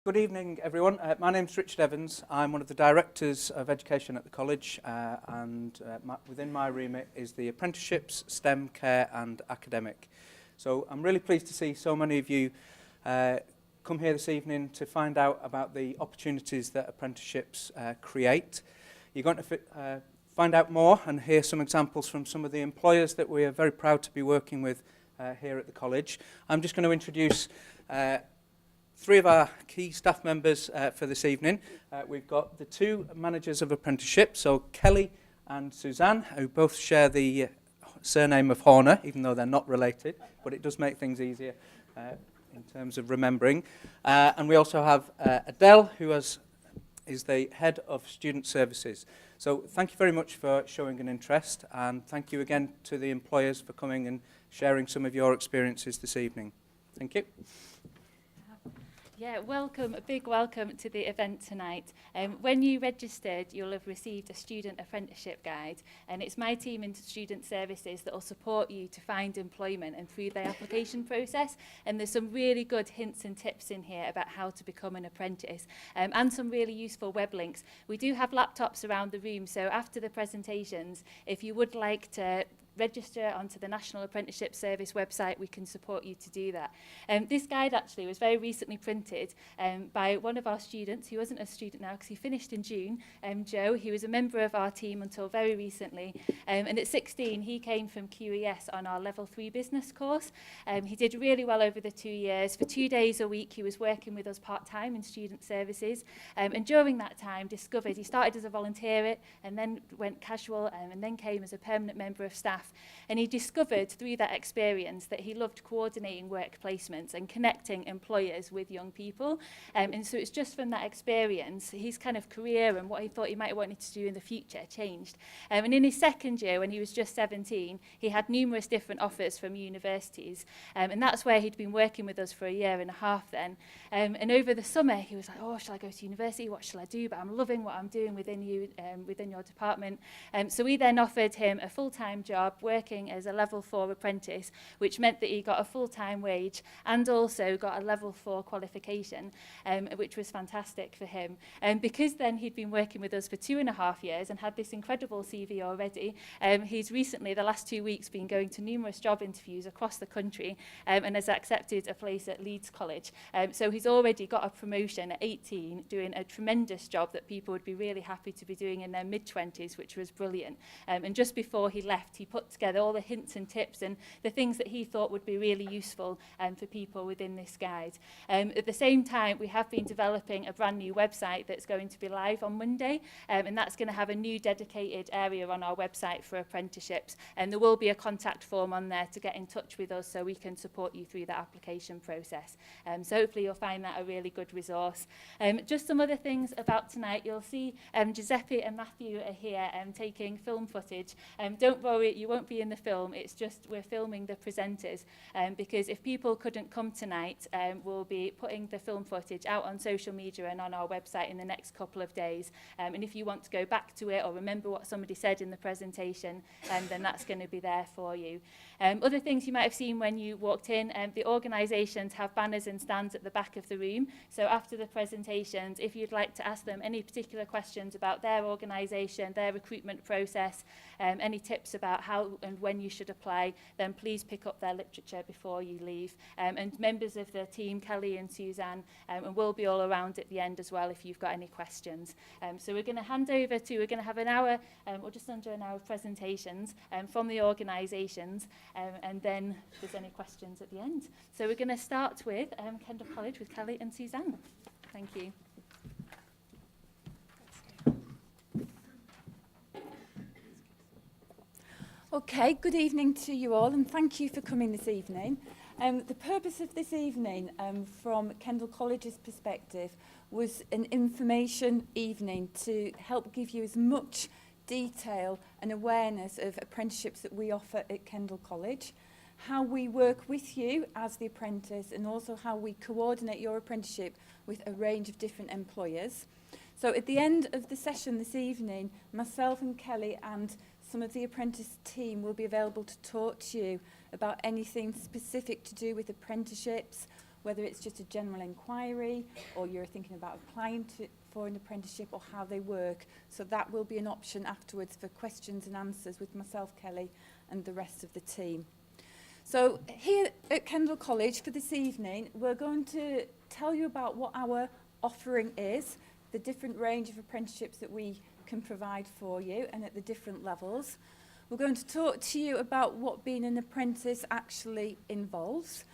Good evening, everyone. My name's Richard Evans. I'm one of the Directors of Education at the College, within my remit is the Apprenticeships, STEM, Care and Academic. So I'm really pleased to see so many of you come here this evening to find out about the opportunities that apprenticeships create. You're going to find out more and hear some examples from some of the employers that we are very proud to be working with here at the College. I'm just going to introduce three of our key staff members for this evening. We've got the two managers of apprenticeships, so Kelly and Suzanne, who both share the surname of Horner, even though they're not related, but it does make things easier in terms of remembering. And we also have Adele, who is the head of student services. So thank you very much for showing an interest, and thank you again to the employers for coming and sharing some of your experiences this evening. Thank you. Yeah, welcome, a big welcome to the event tonight. When you registered, you'll have received a student apprenticeship guide, and it's my team in student services that will support you to find employment and through the application process. And there's some really good hints and tips in here about how to become an apprentice, and some really useful web links. We do have laptops around the room, so after the presentations, if you would like to register onto the National Apprenticeship Service website, we can support you to do that. This guide actually was very recently printed by one of our students, who wasn't a student now because he finished in June, Joe. He was a member of our team until very recently, and at 16 he came from QES on our level 3 business course. He did really well over the 2 years. For 2 days a week he was working with us part-time in student services, and during that time discovered he started as a volunteer and then went casual, and then came as a permanent member of staff. And he discovered through that experience that he loved coordinating work placements and connecting employers with young people. And so it's just from that experience, his kind of career and what he thought he might have wanted to do in the future changed. And in his second year, when he was just 17, he had numerous different offers from universities. And that's where he'd been working with us for a year and a half then. And over the summer, he was like, oh, shall I go to university? What shall I do? But I'm loving what I'm doing within your department. So we then offered him a full-time job working as a level 4 apprentice, which meant that he got a full-time wage and also got a level 4 qualification, which was fantastic for him. Because then he'd been working with us for 2.5 years and had this incredible CV already, he's recently, the last 2 weeks, been going to numerous job interviews across the country, and has accepted a place at Leeds College. So he's already got a promotion at 18, doing a tremendous job that people would be really happy to be doing in their mid-20s, which was brilliant. And just before he left, he put together all the hints and tips and the things that he thought would be really useful for people within this guide. At the same time, we have been developing a brand new website that's going to be live on Monday, and that's going to have a new dedicated area on our website for apprenticeships, and there will be a contact form on there to get in touch with us so we can support you through the application process. So hopefully you'll find that a really good resource. Just some other things about tonight. You'll see Giuseppe and Matthew are here taking film footage. Don't worry, you won't be in the film, it's just we're filming the presenters, because if people couldn't come tonight, we'll be putting the film footage out on social media and on our website in the next couple of days, and if you want to go back to it or remember what somebody said in the presentation, then that's going to be there for you. Other things you might have seen when you walked in, the organisations have banners and stands at the back of the room, so after the presentations, if you'd like to ask them any particular questions about their organisation, their recruitment process, any tips about how and when you should apply, then please pick up their literature before you leave. And members of the team, Kelly and Suzanne, and we'll be all around at the end as well if you've got any questions. So we're going to hand over to, we're going to have an hour, or just under an hour of presentations from the organisations, and then if there's any questions at the end. So we're going to start with Kendal College with Kelly and Suzanne. Thank you. Okay, good evening to you all, and thank you for coming this evening. The purpose of this evening, from Kendal College's perspective, was an information evening to help give you as much detail and awareness of apprenticeships that we offer at Kendal College, how we work with you as the apprentice, and also how we coordinate your apprenticeship with a range of different employers. So at the end of the session this evening, myself and Kelly and some of the apprentice team will be available to talk to you about anything specific to do with apprenticeships, whether it's just a general inquiry or you're thinking about applying for an apprenticeship or how they work. So that will be an option afterwards for questions and answers with myself, Kelly, and the rest of the team. So here at Kendal College for this evening, we're going to tell you about what our offering is, the different range of apprenticeships that we can provide for you and at the different levels. We're going to talk to you about what being an apprentice actually involves,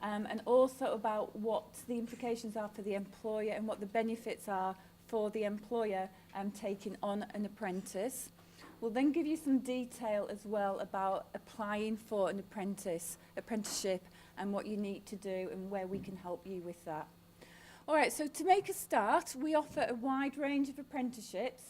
and also about what the implications are for the employer and what the benefits are for the employer taking on an apprentice. We'll then give you some detail as well about applying for an apprenticeship and what you need to do and where we can help you with that. All right, so to make a start, we offer a wide range of apprenticeships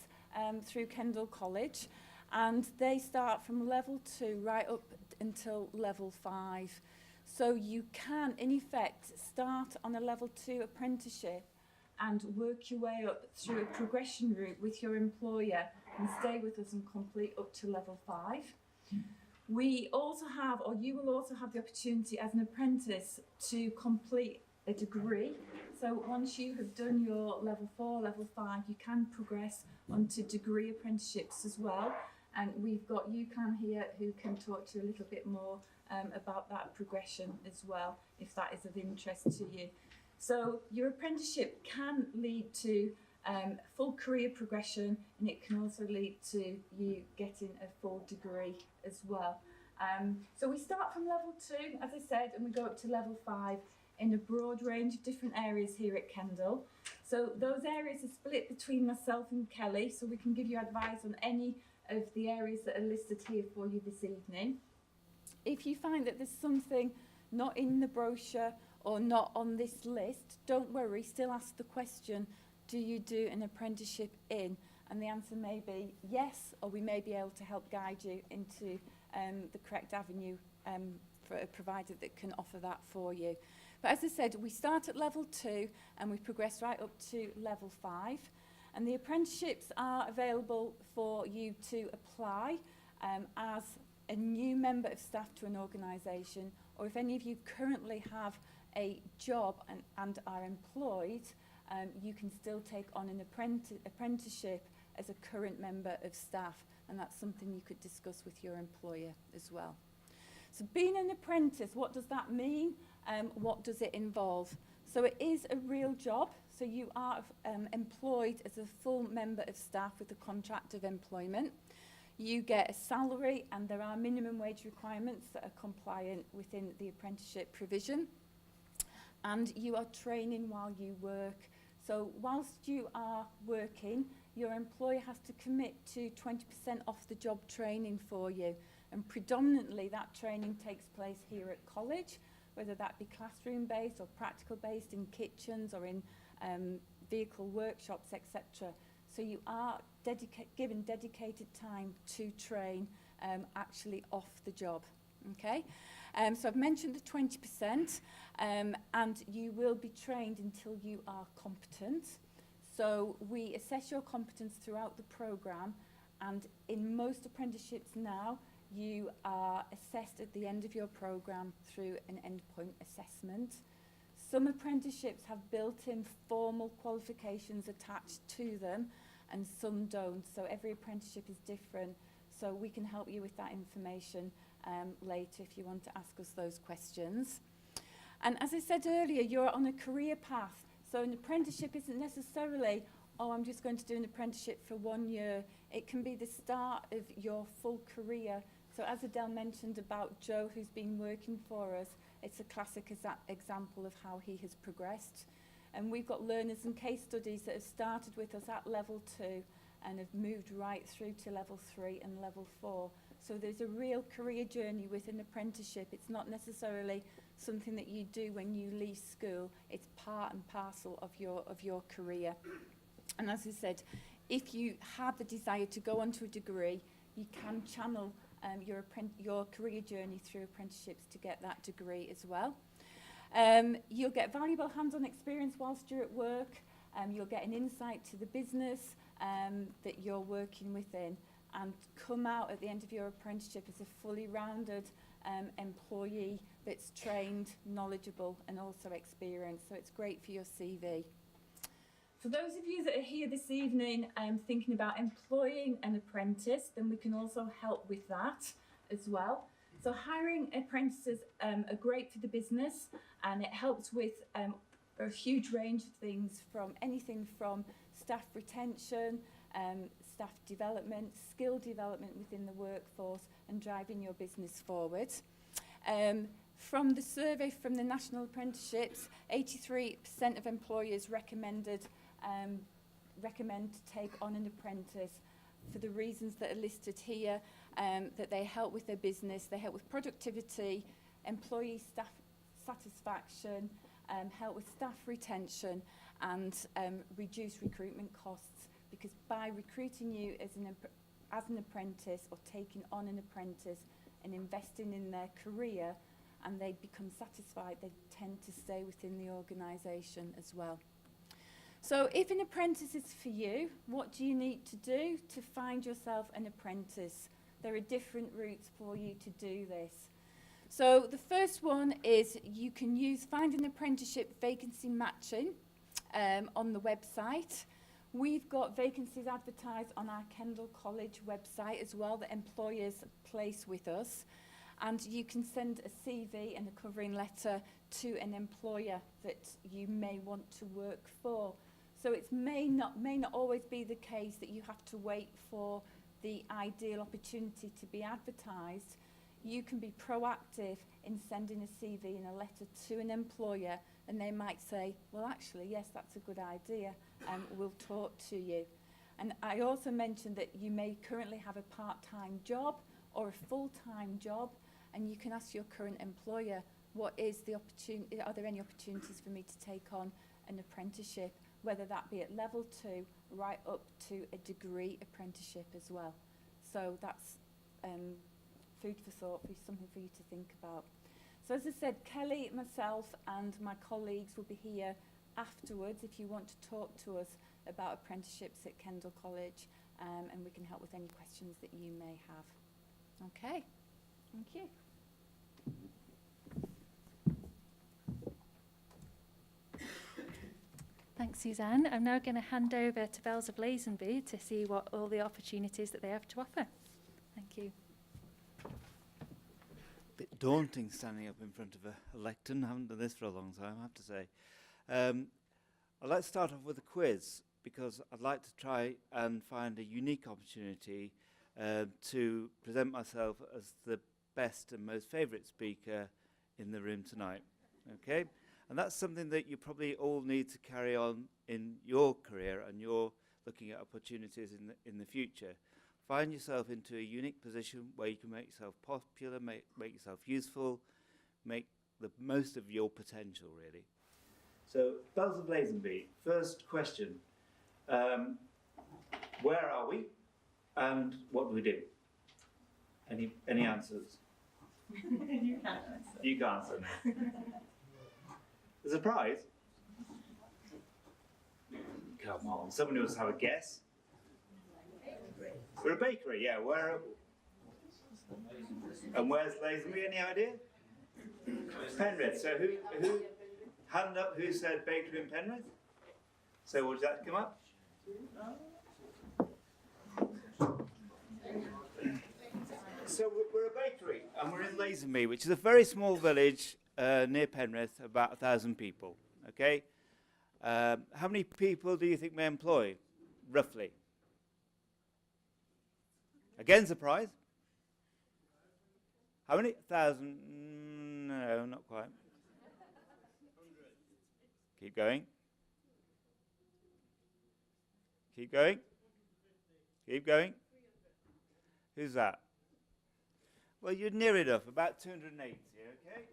through Kendal College, and they start from level 2 right up until level 5. So you can, in effect, start on a level 2 apprenticeship and work your way up through a progression route with your employer and stay with us and complete up to level 5. We also have, or you will also have the opportunity as an apprentice to complete a degree. So once you have done your level 4, level 5, you can progress onto degree apprenticeships as well. And we've got UCLan here who can talk to you a little bit more about that progression as well, if that is of interest to you. So your apprenticeship can lead to full career progression, and it can also lead to you getting a full degree as well. So we start from level 2, as I said, and we go up to level 5 in a broad range of different areas here at Kendal. So those areas are split between myself and Kelly, so we can give you advice on any of the areas that are listed here for you this evening. If you find that there's something not in the brochure or not on this list, don't worry, still ask the question, do you do an apprenticeship in? And the answer may be yes, or we may be able to help guide you into the correct avenue for a provider that can offer that for you. But as I said, we start at level 2 and we progress right up to level 5. And the apprenticeships are available for you to apply as a new member of staff to an organisation, or if any of you currently have a job and are employed, you can still take on an apprenticeship as a current member of staff, and that's something you could discuss with your employer as well. So being an apprentice, what does that mean? What does it involve? So it is a real job. So you are employed as a full member of staff with a contract of employment. You get a salary, and there are minimum wage requirements that are compliant within the apprenticeship provision. And you are training while you work. So whilst you are working, your employer has to commit to 20% off the job training for you. And predominantly that training takes place here at college, whether that be classroom based or practical based in kitchens or in vehicle workshops, etc. So you are given dedicated time to train actually off the job. Okay, so I've mentioned the 20%, and you will be trained until you are competent. So we assess your competence throughout the programme, and in most apprenticeships now, you are assessed at the end of your programme through an endpoint assessment. Some apprenticeships have built-in formal qualifications attached to them, and some don't. So every apprenticeship is different. So we can help you with that information later if you want to ask us those questions. And as I said earlier, you're on a career path. So an apprenticeship isn't necessarily, oh, I'm just going to do an apprenticeship for 1 year. It can be the start of your full career. So as Adele mentioned about Joe, who's been working for us, it's a classic example of how he has progressed. And we've got learners and case studies that have started with us at level 2 and have moved right through to level 3 and level 4. So there's a real career journey with an apprenticeship. It's not necessarily something that you do when you leave school. It's part and parcel of your career. And as I said, if you have the desire to go on to a degree, you can channel your career journey through apprenticeships to get that degree as well. You'll get valuable hands-on experience whilst you're at work. You'll get an insight to the business that you're working within, and come out at the end of your apprenticeship as a fully rounded employee that's trained, knowledgeable and also experienced. So it's great for your CV. For those of you that are here this evening thinking about employing an apprentice, then we can also help with that as well. So hiring apprentices are great for the business, and it helps with a huge range of things, from anything from staff retention, staff development, skill development within the workforce and driving your business forward. From the survey from the National Apprenticeships, 83% of employers recommend to take on an apprentice for the reasons that are listed here, that they help with their business, they help with productivity, employee staff satisfaction, help with staff retention and reduce recruitment costs, because by recruiting you as an apprentice or taking on an apprentice and investing in their career and they become satisfied, they tend to stay within the organisation as well. So if an apprentice is for you, what do you need to do to find yourself an apprentice? There are different routes for you to do this. So the first one is you can find an apprenticeship vacancy matching on the website. We've got vacancies advertised on our Kendal College website as well that employers place with us. And you can send a CV and a covering letter to an employer that you may want to work for. So it may not always be the case that you have to wait for the ideal opportunity to be advertised. You can be proactive in sending a CV and a letter to an employer, and they might say, well, actually, yes, that's a good idea, and we'll talk to you. And I also mentioned that you may currently have a part-time job or a full-time job, and you can ask your current employer, what is the opportunity? Are there any opportunities for me to take on an apprenticeship, whether that be at level 2 right up to a degree apprenticeship as well. So that's food for thought, something for you to think about. So as I said, Kelly, myself and my colleagues will be here afterwards if you want to talk to us about apprenticeships at Kendal College, and we can help with any questions that you may have. Okay, thank you. Thanks, Suzanne. I'm now going to hand over to Bells of Lazenby to see what all the opportunities that they have to offer. Thank you. Bit daunting standing up in front of a lectern. I haven't done this for a long time, I have to say. I'd like to start off with a quiz, because I'd like to try and find a unique opportunity to present myself as the best and most favourite speaker in the room tonight. Okay? And that's something that you probably all need to carry on in your career, and you're looking at opportunities in the future. Find yourself into a unique position where you can make yourself popular, make yourself useful, make the most of your potential, really. So, Bells of Lazenby, first question. Where are we and what do we do? Any answers? You can't answer. You can't answer, no. A surprise? Come on, someone else have a guess. We're a bakery, yeah. And where's Lazenby? Any idea? Penrith. So who? Hand up. Who said bakery in Penrith? So would that come up? So we're a bakery, and we're in Lazenby, which is a very small village near Penrith, about 1,000 people. Okay. How many people do you think we employ, roughly? Again, surprise. How many? 1,000? No, not quite. Keep going. Keep going. Keep going. Who's that? Well, you're near enough, about 280, okay?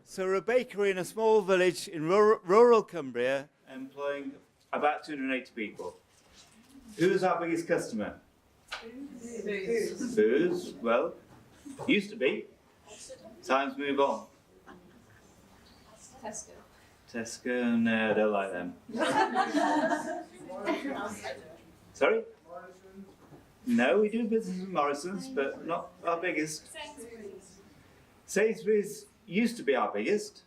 So we're a bakery in a small village in rural Cumbria, employing about 280 people. Who's our biggest customer? Booze. Well, used to be. Times move on. Tesco, no, I don't like them. Sorry? No, we do business with Morrison's, but not our biggest. Sainsbury's used to be our biggest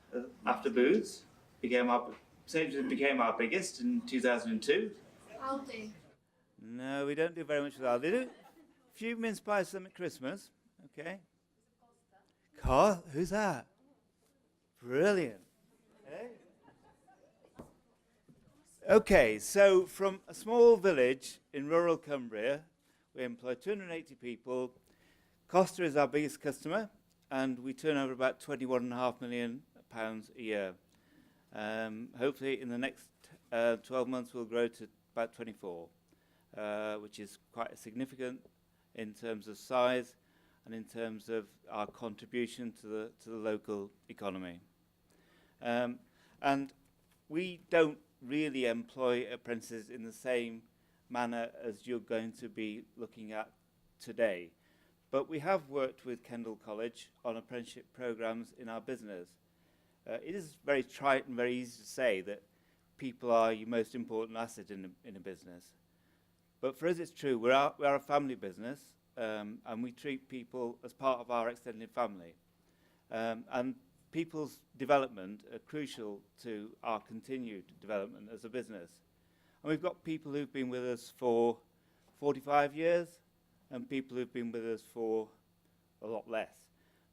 after Boots. Sainsbury's became our biggest in 2002. Aldi. No, we don't do very much with Aldi. They do a few mince pies for them at Christmas. Okay. Car? Who's that? Brilliant. Hey? Okay, so from a small village in rural Cumbria, we employ 280 people. Costa is our biggest customer, and we turn over about £21.5 million a year. Hopefully in the next 12 months we'll grow to about 24, which is quite significant in terms of size and in terms of our contribution to the local economy. And we don't really employ apprentices in the same manner as you're going to be looking at today. But we have worked with Kendal College on apprenticeship programs in our business. It is very trite and very easy to say that people are your most important asset in a business. But for us it's true. We are a family business, and we treat people as part of our extended family. And people's development are crucial to our continued development as a business. And we've got people who've been with us for 45 years and people who've been with us for a lot less.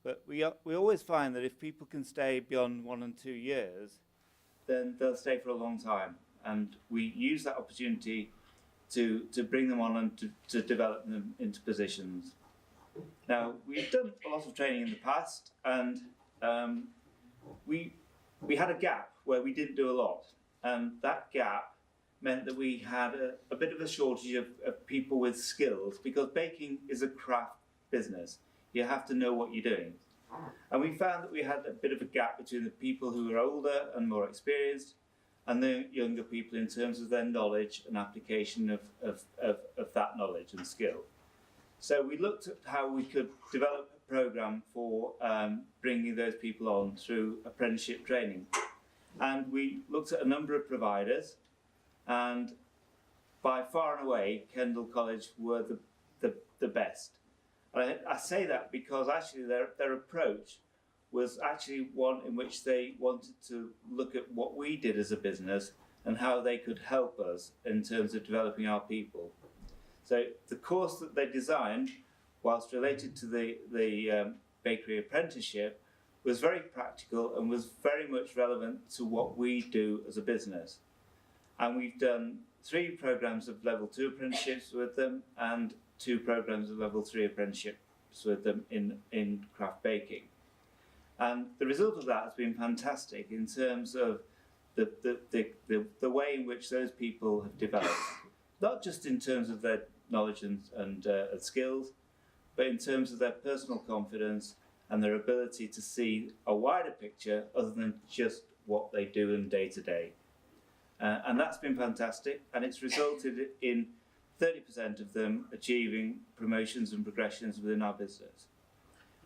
But we always find that if people can stay beyond 1 and 2 years, then they'll stay for a long time. And we use that opportunity to bring them on and to develop them into positions. Now, we've done a lot of training in the past, and we had a gap where we didn't do a lot. And that gap meant that we had a bit of a shortage of people with skills, because baking is a craft business. You have to know what you're doing. And we found that we had a bit of a gap between the people who were older and more experienced and the younger people in terms of their knowledge and application of that knowledge and skill. So we looked at how we could develop a program for bringing those people on through apprenticeship training. And we looked at a number of providers, and by far and away, Kendal College were the best. And I say that because actually their approach was actually one in which they wanted to look at what we did as a business and how they could help us in terms of developing our people. So the course that they designed, whilst related to the bakery apprenticeship, was very practical and was very much relevant to what we do as a business. And we've done 3 programs of level 2 apprenticeships with them and 2 programs of level 3 apprenticeships with them in craft baking. And the result of that has been fantastic in terms of the way in which those people have developed, not just in terms of their knowledge and skills, but in terms of their personal confidence and their ability to see a wider picture other than just what they do in day to day. And that's been fantastic, and it's resulted in 30% of them achieving promotions and progressions within our business.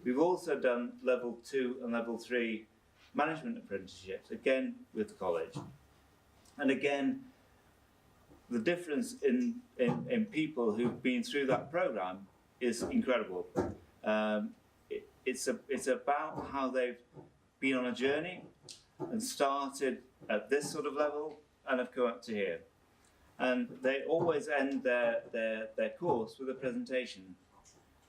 We've also done level 2 and level 3 management apprenticeships, again with the college. And again, the difference in people who've been through that program is incredible. It's about how they've been on a journey and started at this sort of level and have come up to here. And they always end their course with a presentation.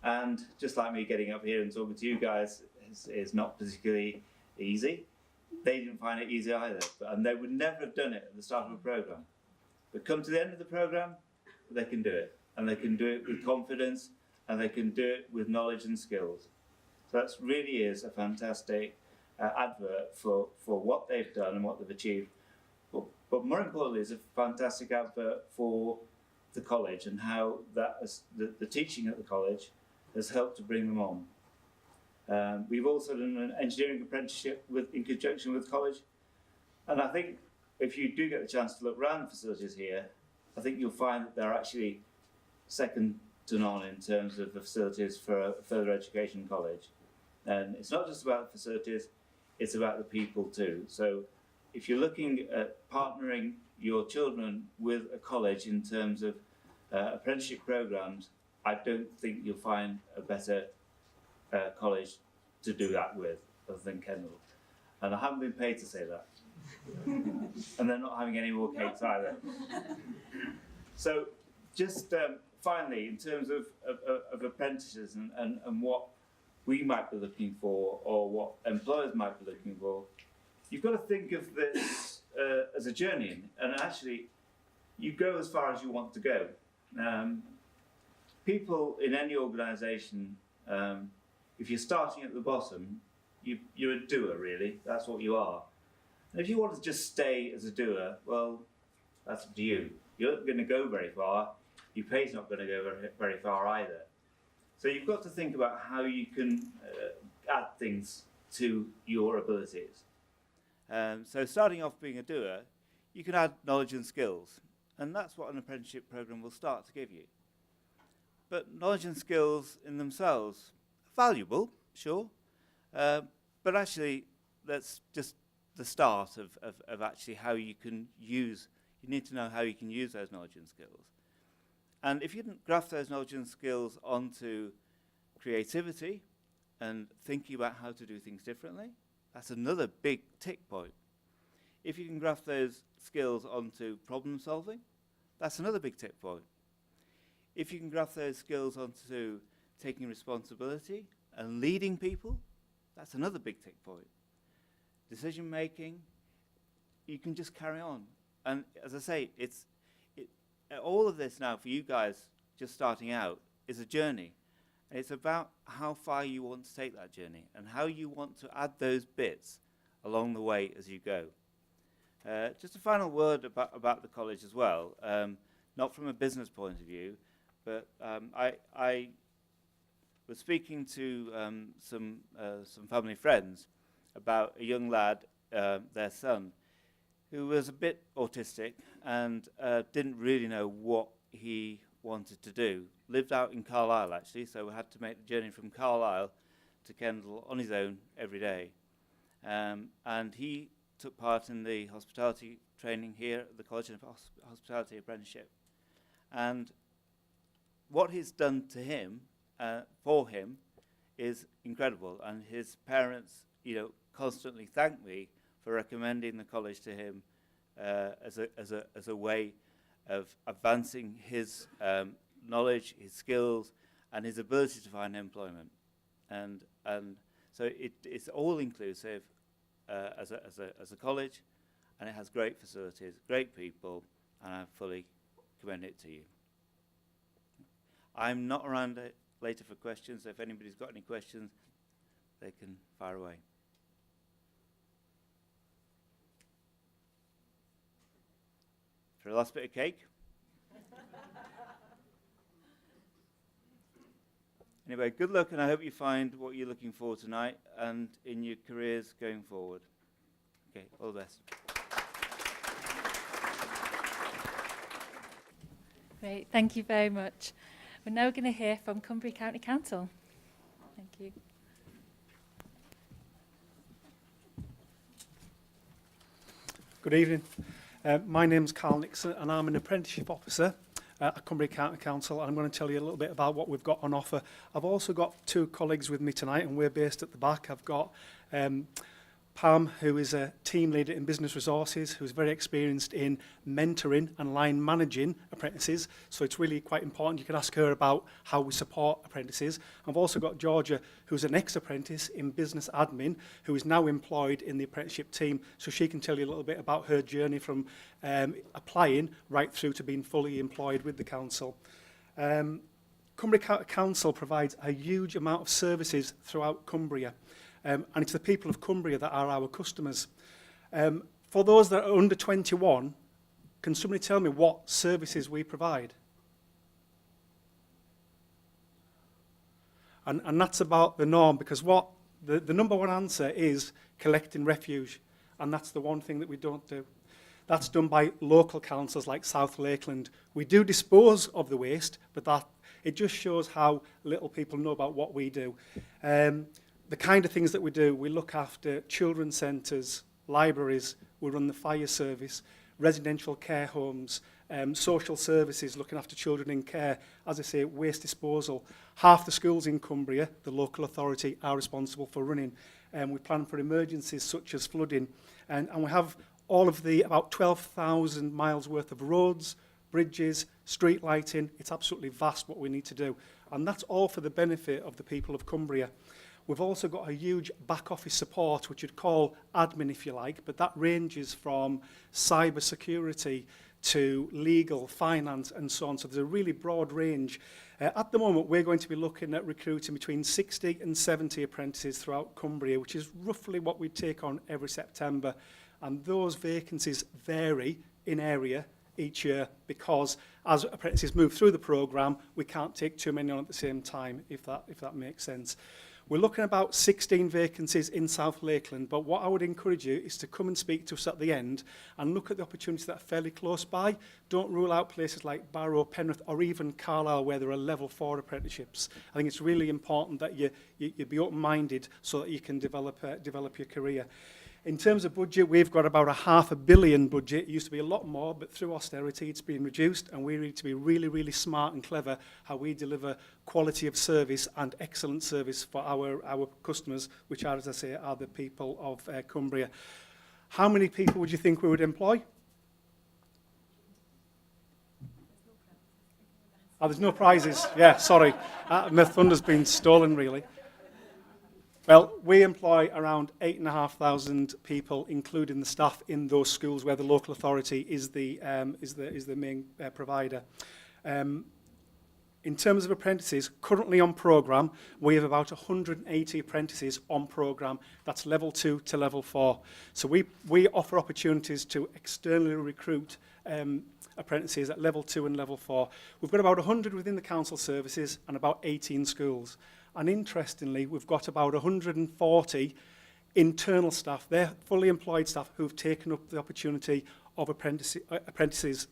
And just like me getting up here and talking to you guys is not particularly easy. They didn't find it easy either, and they would never have done it at the start of a program. But come to the end of the program, they can do it, and they can do it with confidence, and they can do it with knowledge and skills. So that really is a fantastic advert for what they've done and what they've achieved. But more importantly, it's a fantastic advert for the college and how that the teaching at the college has helped to bring them on. We've also done an engineering apprenticeship in conjunction with college, and I think if you do get the chance to look around the facilities here, I think you'll find that they're actually second to none in terms of the facilities for a further education college. And it's not just about the facilities, it's about the people too. So if you're looking at partnering your children with a college in terms of apprenticeship programs, I don't think you'll find a better college to do that with other than Kendal. And I haven't been paid to say that. And they're not having any more cakes either. So just finally, in terms of apprentices and what we might be looking for, or what employers might be looking for, you've got to think of this as a journey, and actually you go as far as you want to go. People in any organisation, if you're starting at the bottom, you're a doer, really. That's what you are. And if you want to just stay as a doer, well, that's up to you. You're not going to go very far. Your pay's not going to go very far either. So you've got to think about how you can add things to your abilities. So starting off being a doer, you can add knowledge and skills. And that's what an apprenticeship programme will start to give you. But knowledge and skills in themselves are valuable, sure. But actually, that's just the start of actually how you can use, you need to know how you can use those knowledge and skills. And if you can graft those knowledge and skills onto creativity and thinking about how to do things differently, that's another big tick point. If you can graft those skills onto problem solving, that's another big tick point. If you can graft those skills onto taking responsibility and leading people, that's another big tick point. Decision making, you can just carry on. And as I say, all of this now for you guys just starting out is a journey. And it's about how far you want to take that journey and how you want to add those bits along the way as you go. Just a final word about the college as well, not from a business point of view, but I was speaking to some family friends about a young lad, their son, who was a bit autistic and didn't really know what he wanted to do. Lived out in Carlisle, actually, so we had to make the journey from Carlisle to Kendal on his own every day. And he took part in the hospitality training here at the College of Hospitality Apprenticeship. And what he's done to him, for him, is incredible. And his parents, constantly thank me for recommending the college to him as a way of advancing his knowledge, his skills, and his ability to find employment. And so it's all inclusive as a college, and it has great facilities, great people, and I fully commend it to you. I'm not around later for questions, so if anybody's got any questions, they can fire away. For a last bit of cake? Anyway, good luck, and I hope you find what you're looking for tonight and in your careers going forward. Okay, all the best. Great, thank you very much. We're now going to hear from Cumbria County Council. Thank you. Good evening. My name's Carl Nixon and I'm an apprenticeship officer at Cumbria County Council, and I'm going to tell you a little bit about what we've got on offer. I've also got two colleagues with me tonight, and we're based at the back. I've got Pam, who is a team leader in business resources, who's very experienced in mentoring and line managing apprentices. So it's really quite important. You can ask her about how we support apprentices. I've also got Georgia, who's an ex-apprentice in business admin, who is now employed in the apprenticeship team. So she can tell you a little bit about her journey from applying right through to being fully employed with the council. Cumbria County Council provides a huge amount of services throughout Cumbria. And it's the people of Cumbria that are our customers. For those that are under 21, can somebody tell me what services we provide? And that's about the norm, because what the number one answer is collecting refuse. And that's the one thing that we don't do. That's done by local councils like South Lakeland. We do dispose of the waste, but it just shows how little people know about what we do. The kind of things that we do, we look after children's centres, libraries, we run the fire service, residential care homes, social services, looking after children in care, as I say, waste disposal. Half the schools in Cumbria, the local authority, are responsible for running. We plan for emergencies such as flooding. And we have all of the about 12,000 miles worth of roads, bridges, street lighting. It's absolutely vast what we need to do. And that's all for the benefit of the people of Cumbria. We've also got a huge back office support, which you'd call admin if you like, but that ranges from cyber security to legal, finance and so on. So there's a really broad range. At the moment, we're going to be looking at recruiting between 60 and 70 apprentices throughout Cumbria, which is roughly what we take on every September. And those vacancies vary in area each year because as apprentices move through the programme, we can't take too many on at the same time, if that makes sense. We're looking at about 16 vacancies in South Lakeland, but what I would encourage you is to come and speak to us at the end and look at the opportunities that are fairly close by. Don't rule out places like Barrow, Penrith, or even Carlisle where there are level 4 apprenticeships. I think it's really important that you be open-minded so that you can develop your career. In terms of budget, we've got about a £500 million budget. It used to be a lot more, but through austerity, it's been reduced, and we need to be really, really smart and clever how we deliver quality of service and excellent service for our customers, which are, as I say, are the people of Cumbria. How many people would you think we would employ? Oh, there's no prizes. Yeah, sorry. My thunder's been stolen, really. Well, we employ around 8,500 people, including the staff in those schools where the local authority is the main provider. In terms of apprentices, currently on programme, we have about 180 apprentices on programme. That's level 2 to level 4. So we offer opportunities to externally recruit apprentices at level 2 and level 4. We've got about 100 within the council services and about 18 schools. And interestingly, we've got about 140 internal staff, they're fully employed staff who've taken up the opportunity of apprenticeships.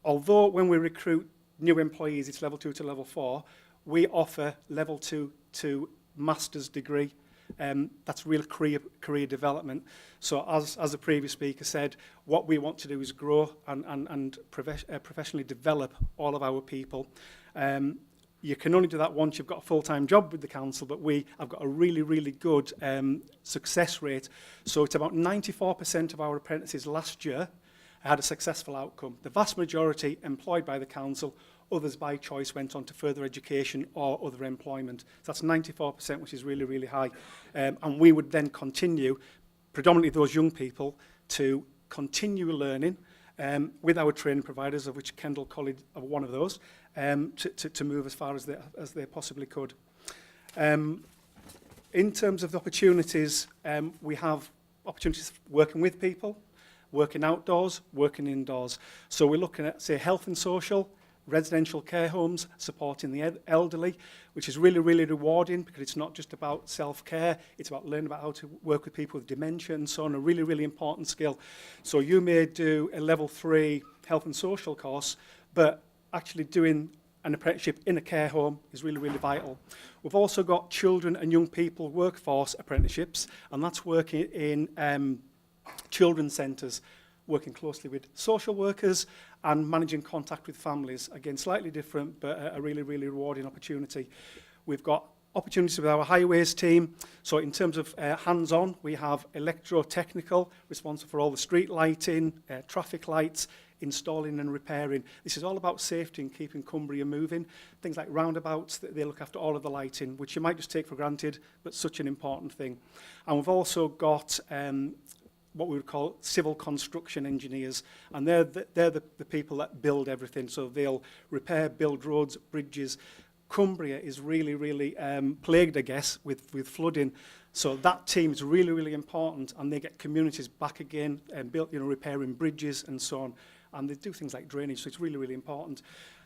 Although when we recruit new employees, it's level 2 to level 4, we offer level 2 to master's degree. That's real career development. So as the previous speaker said, what we want to do is grow and professionally develop all of our people. You can only do that once you've got a full-time job with the council, but we have got a really, really good success rate. So it's about 94% of our apprentices last year had a successful outcome. The vast majority employed by the council, others by choice went on to further education or other employment. So that's 94%, which is really, really high. And we would then continue, predominantly those young people, to continue learning with our training providers, of which Kendal College are one of those, to move as far as they possibly could. In terms of the opportunities, we have opportunities working with people, working outdoors, working indoors. So we're looking at, say, health and social, residential care homes, supporting the elderly, which is really, really rewarding because it's not just about self-care, it's about learning about how to work with people with dementia and so on, a really, really important skill. So you may do a level 3 health and social course, but actually doing an apprenticeship in a care home is really, really vital. We've also got children and young people workforce apprenticeships, and that's working in children's centres, working closely with social workers and managing contact with families. Again, slightly different, but a really, really rewarding opportunity. We've got opportunities with our highways team. So in terms of hands-on, we have electro-technical, responsible for all the street lighting, traffic lights, installing and repairing. This is all about safety and keeping Cumbria moving. Things like roundabouts, they look after all of the lighting, which you might just take for granted, but such an important thing. And we've also got what we would call civil construction engineers, and they're the people that build everything. So they'll repair, build roads, bridges. Cumbria is really, really plagued, I guess, with flooding. So that team is really, really important, and they get communities back again and built, repairing bridges and so on. And they do things like drainage, so it's really, really important.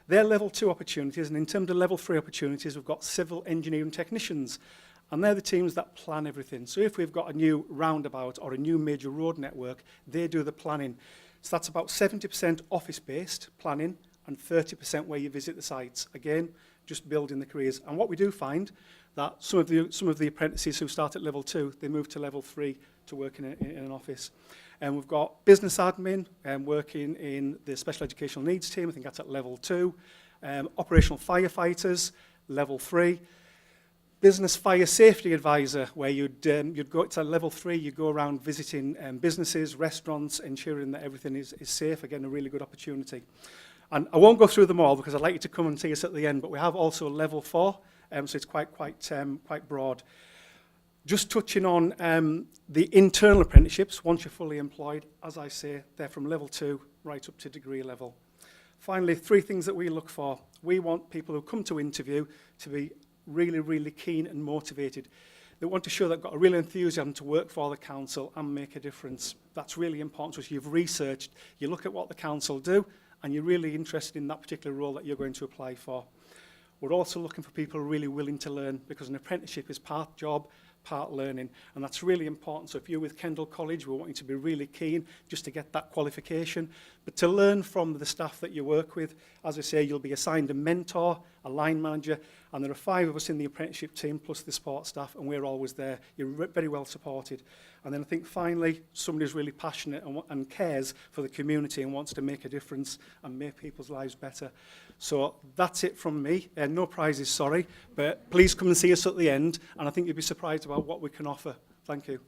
They're level 2 opportunities, and in terms of level 3 opportunities, we've got civil engineering technicians. And they're the teams that plan everything. So if we've got a new roundabout or a new major road network, they do the planning. So that's about 70% office-based planning and 30% where you visit the sites. Again, just building the careers. And what we do find that some of the apprentices who start at level 2, they move to level 3 to work in an office. And we've got business admin working in the special educational needs team. I think that's at level 2. Operational firefighters, level 3. Business fire safety advisor, where you'd go to level 3, you go around visiting businesses, restaurants, ensuring that everything is safe. Again, a really good opportunity. And I won't go through them all because I'd like you to come and see us at the end, but we have also level 4, so it's quite broad. Just touching on the internal apprenticeships, once you're fully employed, as I say, they're from level 2 right up to degree level. Finally, 3 things that we look for. We want people who come to interview to be really, really keen and motivated. They want to show they've got a real enthusiasm to work for the council and make a difference. That's really important to us. You've researched, you look at what the council do, and you're really interested in that particular role that you're going to apply for. We're also looking for people really willing to learn, because an apprenticeship is part job, part learning, and that's really important. So if you're with Kendal College, we want you to be really keen just to get that qualification, but to learn from the staff that you work with. As I say, you'll be assigned a mentor, a line manager, and there are 5 of us in the apprenticeship team plus the support staff, and we're always there. You're very well supported. And then I think finally, somebody who's really passionate and cares for the community and wants to make a difference and make people's lives better. So that's it from me. No prizes, sorry, but please come and see us at the end, and I think you'll be surprised about what we can offer. Thank you.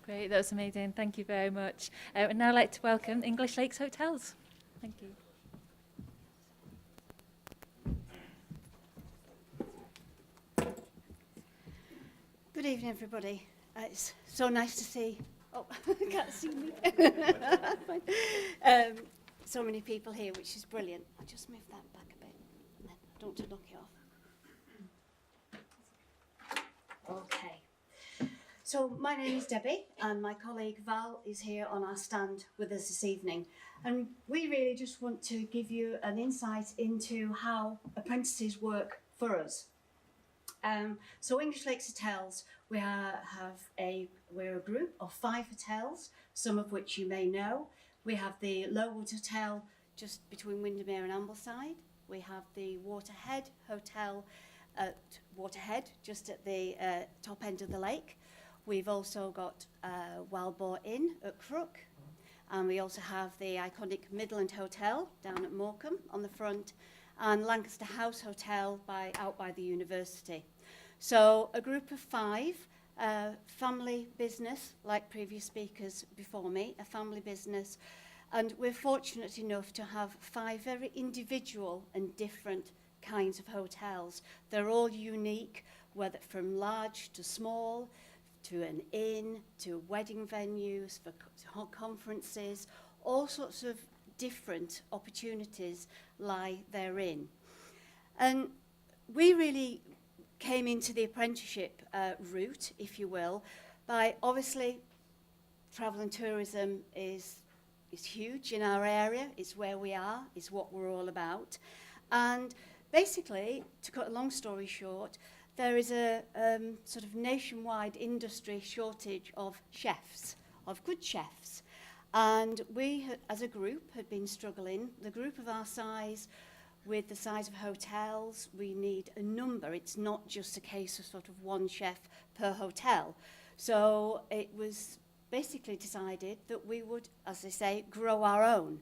Great, that was amazing. Thank you very much. And now I'd like to welcome English Lakes Hotels. Thank you. Good evening, everybody. It's so nice to see. Oh, can't see me. So many people here, which is brilliant. I'll just move that back a bit. And then I don't want to knock it off. Okay. So my name is Debbie, and my colleague Val is here on our stand with us this evening. And we really just want to give you an insight into how apprentices work for us. So English Lakes Hotels, we're a group of 5 hotels, some of which you may know. We have the Lowood Hotel just between Windermere and Ambleside. We have the Waterhead Hotel at Waterhead, just at the top end of the lake. We've also got Wildboar Inn at Crook, and we also have the iconic Midland Hotel down at Morecambe on the front, and Lancaster House Hotel out by the university. So a group of 5, family business, like previous speakers before me, a family business, and we're fortunate enough to have 5 very individual and different kinds of hotels. They're all unique, whether from large to small, to an inn, to wedding venues, for conferences, all sorts of different opportunities lie therein. And we really came into the apprenticeship route, if you will, by obviously travel and tourism is huge in our area. It's where we are, it's what we're all about. And basically, to cut a long story short, there is a sort of nationwide industry shortage of chefs, of good chefs. And we, as a group, had been struggling. The group of our size, with the size of hotels, we need a number. It's not just a case of sort of 1 chef per hotel. So it was basically decided that we would, as I say, grow our own.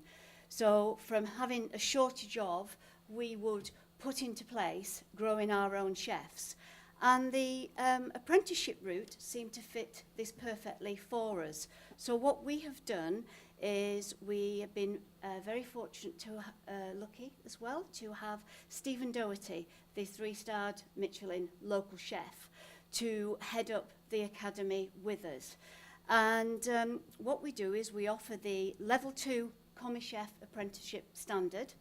So from having a shortage of, we would put into place growing our own chefs. And the apprenticeship route seemed to fit this perfectly for us. So what we have done is we have been very fortunate to, lucky as well, to have Stephen Doherty, the 3-starred Michelin local chef, to head up the academy with us. And what we do is we offer the level 2 Commis Chef apprenticeship standard,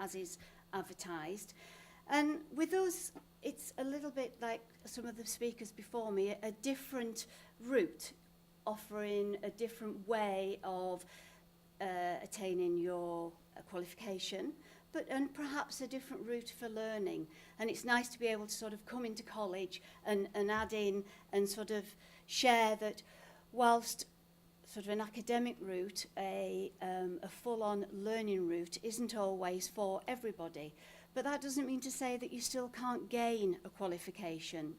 as is advertised. And with us, it's a little bit like some of the speakers before me, a different route, offering a different way of attaining your qualification, and perhaps a different route for learning. And it's nice to be able to sort of come into college and add in and sort of share that whilst sort of an academic route, a full-on learning route isn't always for everybody. but that doesn't mean to say that you still can't gain a qualification.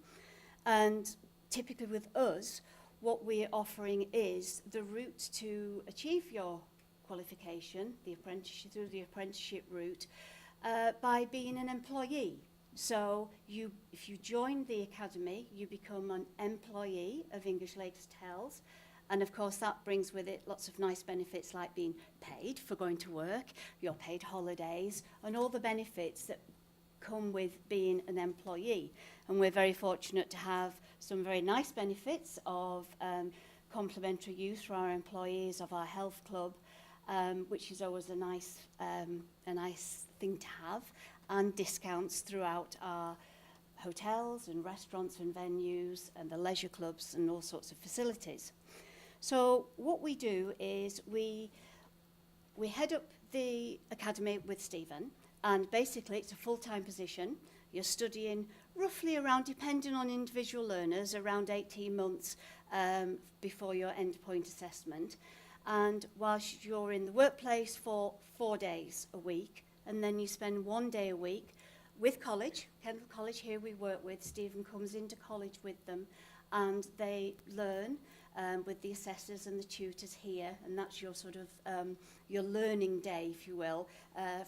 And typically with us, what we're offering is the route to achieve your qualification, the apprenticeship, through the apprenticeship route, by being an employee. So if you join the academy, you become an employee of English Lakes Hotels. And of course that brings with it lots of nice benefits like being paid for going to work, your paid holidays, and all the benefits that come with being an employee. And we're very fortunate to have some very nice benefits of complimentary use for our employees of our health club, which is always a nice thing to have, and discounts throughout our hotels and restaurants and venues and the leisure clubs and all sorts of facilities. So what we do is we head up the academy with Stephen, and basically it's a full-time position. You're studying roughly around, depending on individual learners, around 18 months before your endpoint assessment. And whilst you're in the workplace for 4 days a week, and then you spend 1 day a week with college, Kendal College here we work with, Stephen comes into college with them, and they learn with the assessors and the tutors here, and that's your sort of your learning day, if you will,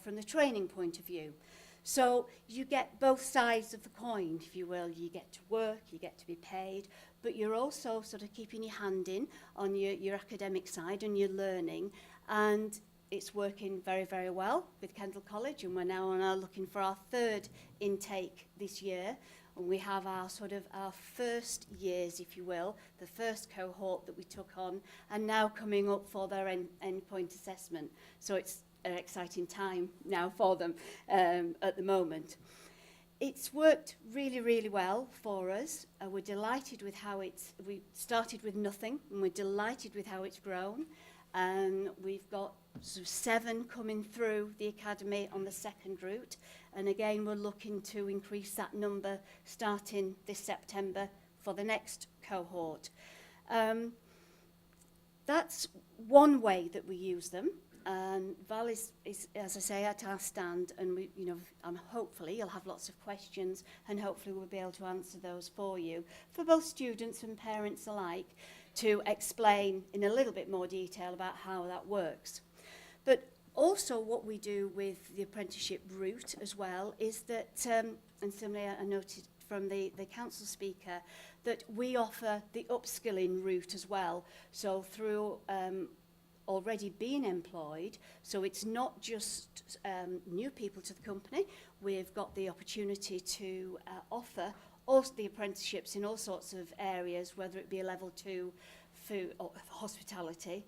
from the training point of view. So you get both sides of the coin, if you will. You get to work, you get to be paid, but you're also sort of keeping your hand in on your academic side and your learning, and it's working very, very well with Kendal College, and we're now looking for our 3rd intake this year. And we have our first years, if you will, the first cohort that we took on, and now coming up for their endpoint assessment. So it's an exciting time now for them at the moment. It's worked really, really well for us. We're delighted with how we started with nothing, and we're delighted with how it's grown. We've got sort of 7 coming through the academy on the 2nd route, and again we're looking to increase that number starting this September for the next cohort. That's one way that we use them. Val is, as I say, at our stand, and we, and hopefully you'll have lots of questions, and hopefully we'll be able to answer those for you, for both students and parents alike, to explain in a little bit more detail about how that works. But also what we do with the apprenticeship route as well is that, and similarly I noted from the council speaker, that we offer the upskilling route as well. So through already being employed, so it's not just new people to the company. We've got the opportunity to offer also the apprenticeships in all sorts of areas, whether it be a level 2 food or hospitality.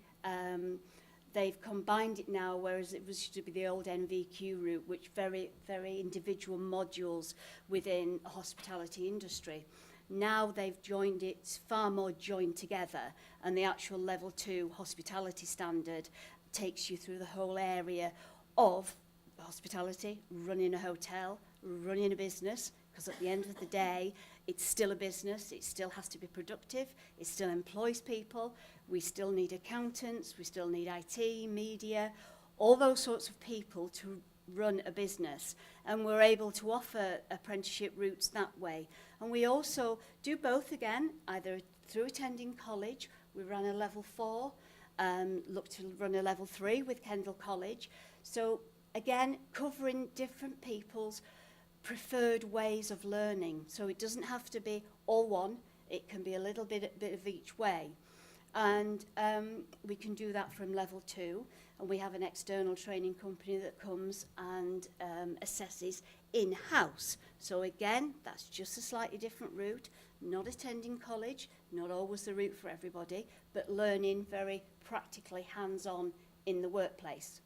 They've combined it now, whereas it used to be the old NVQ route, which very, very individual modules within a hospitality industry. Now they've joined it far more joined together, and the actual level 2 hospitality standard takes you through the whole area of hospitality, running a hotel, running a business, because at the end of the day, it's still a business, it still has to be productive, it still employs people, we still need accountants, we still need IT, media, all those sorts of people to run a business. And we're able to offer apprenticeship routes that way. And we also do both again, either through attending college, we run a level 4, look to run a level 3 with Kendal College. So again, covering different people's preferred ways of learning. So it doesn't have to be all one, it can be a little bit of each way. And we can do that from level 2, and we have an external training company that comes and assesses in-house. So again, that's just a slightly different route, not attending college, not always the route for everybody, but learning very practically hands-on in the workplace.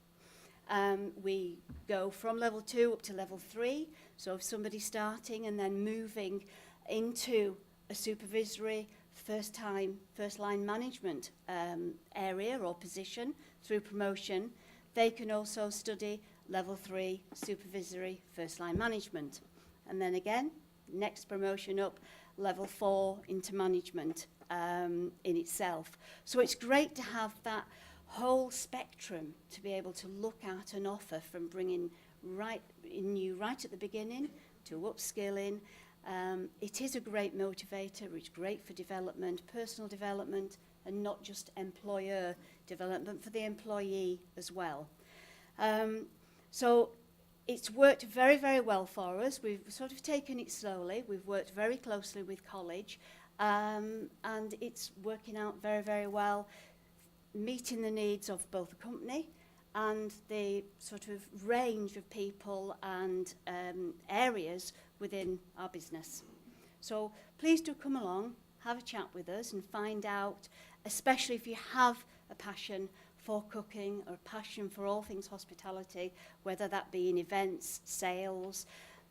We go from level 2 up to level 3, so if somebody's starting and then moving into a supervisory first line management area or position through promotion, they can also study level 3 supervisory first line management. And then again, next promotion up, level 4 into management in itself. So it's great to have that whole spectrum to be able to look at and offer, from bringing right at the beginning, to upskilling. It is a great motivator. It's great for development, personal development, and not just employer development, for the employee as well. So it's worked very, very well for us. We've sort of taken it slowly. We've worked very closely with college, and it's working out very, very well, meeting the needs of both the company and the sort of range of people and areas within our business. So please do come along, have a chat with us and find out, especially if you have a passion for cooking or a passion for all things hospitality, whether that be in events, sales,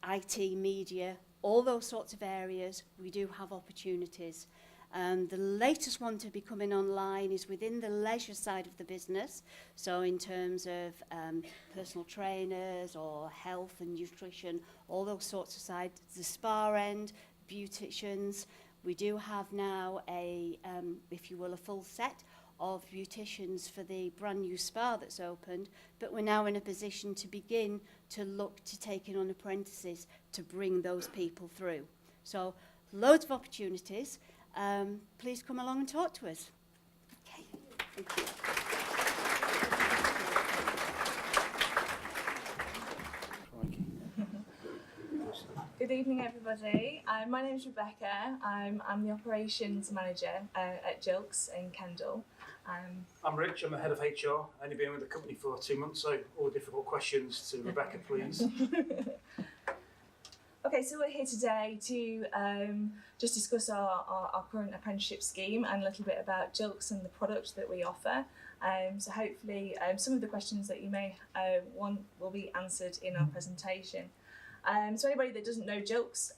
IT, media, all those sorts of areas, we do have opportunities. The latest one to be coming online is within the leisure side of the business. So in terms of personal trainers or health and nutrition, all those sorts of sides, the spa end, beauticians. We do have now a, if you will, a full set of beauticians for the brand new spa that's opened, but we're now in a position to begin to look to taking on apprentices to bring those people through. So loads of opportunities. Please come along and talk to us. Okay, thank you. Good evening, everybody. My name is Rebecca. I'm the operations manager at Jukes in Kendal. I'm Rich, I'm the head of HR. Only been with the company for 2 months, so all difficult questions to Rebecca, please. Okay, so we're here today to just discuss our current apprenticeship scheme and a little bit about Jukes and the product that we offer. So hopefully some of the questions that you may want will be answered in our presentation. So anybody that doesn't know Jukes,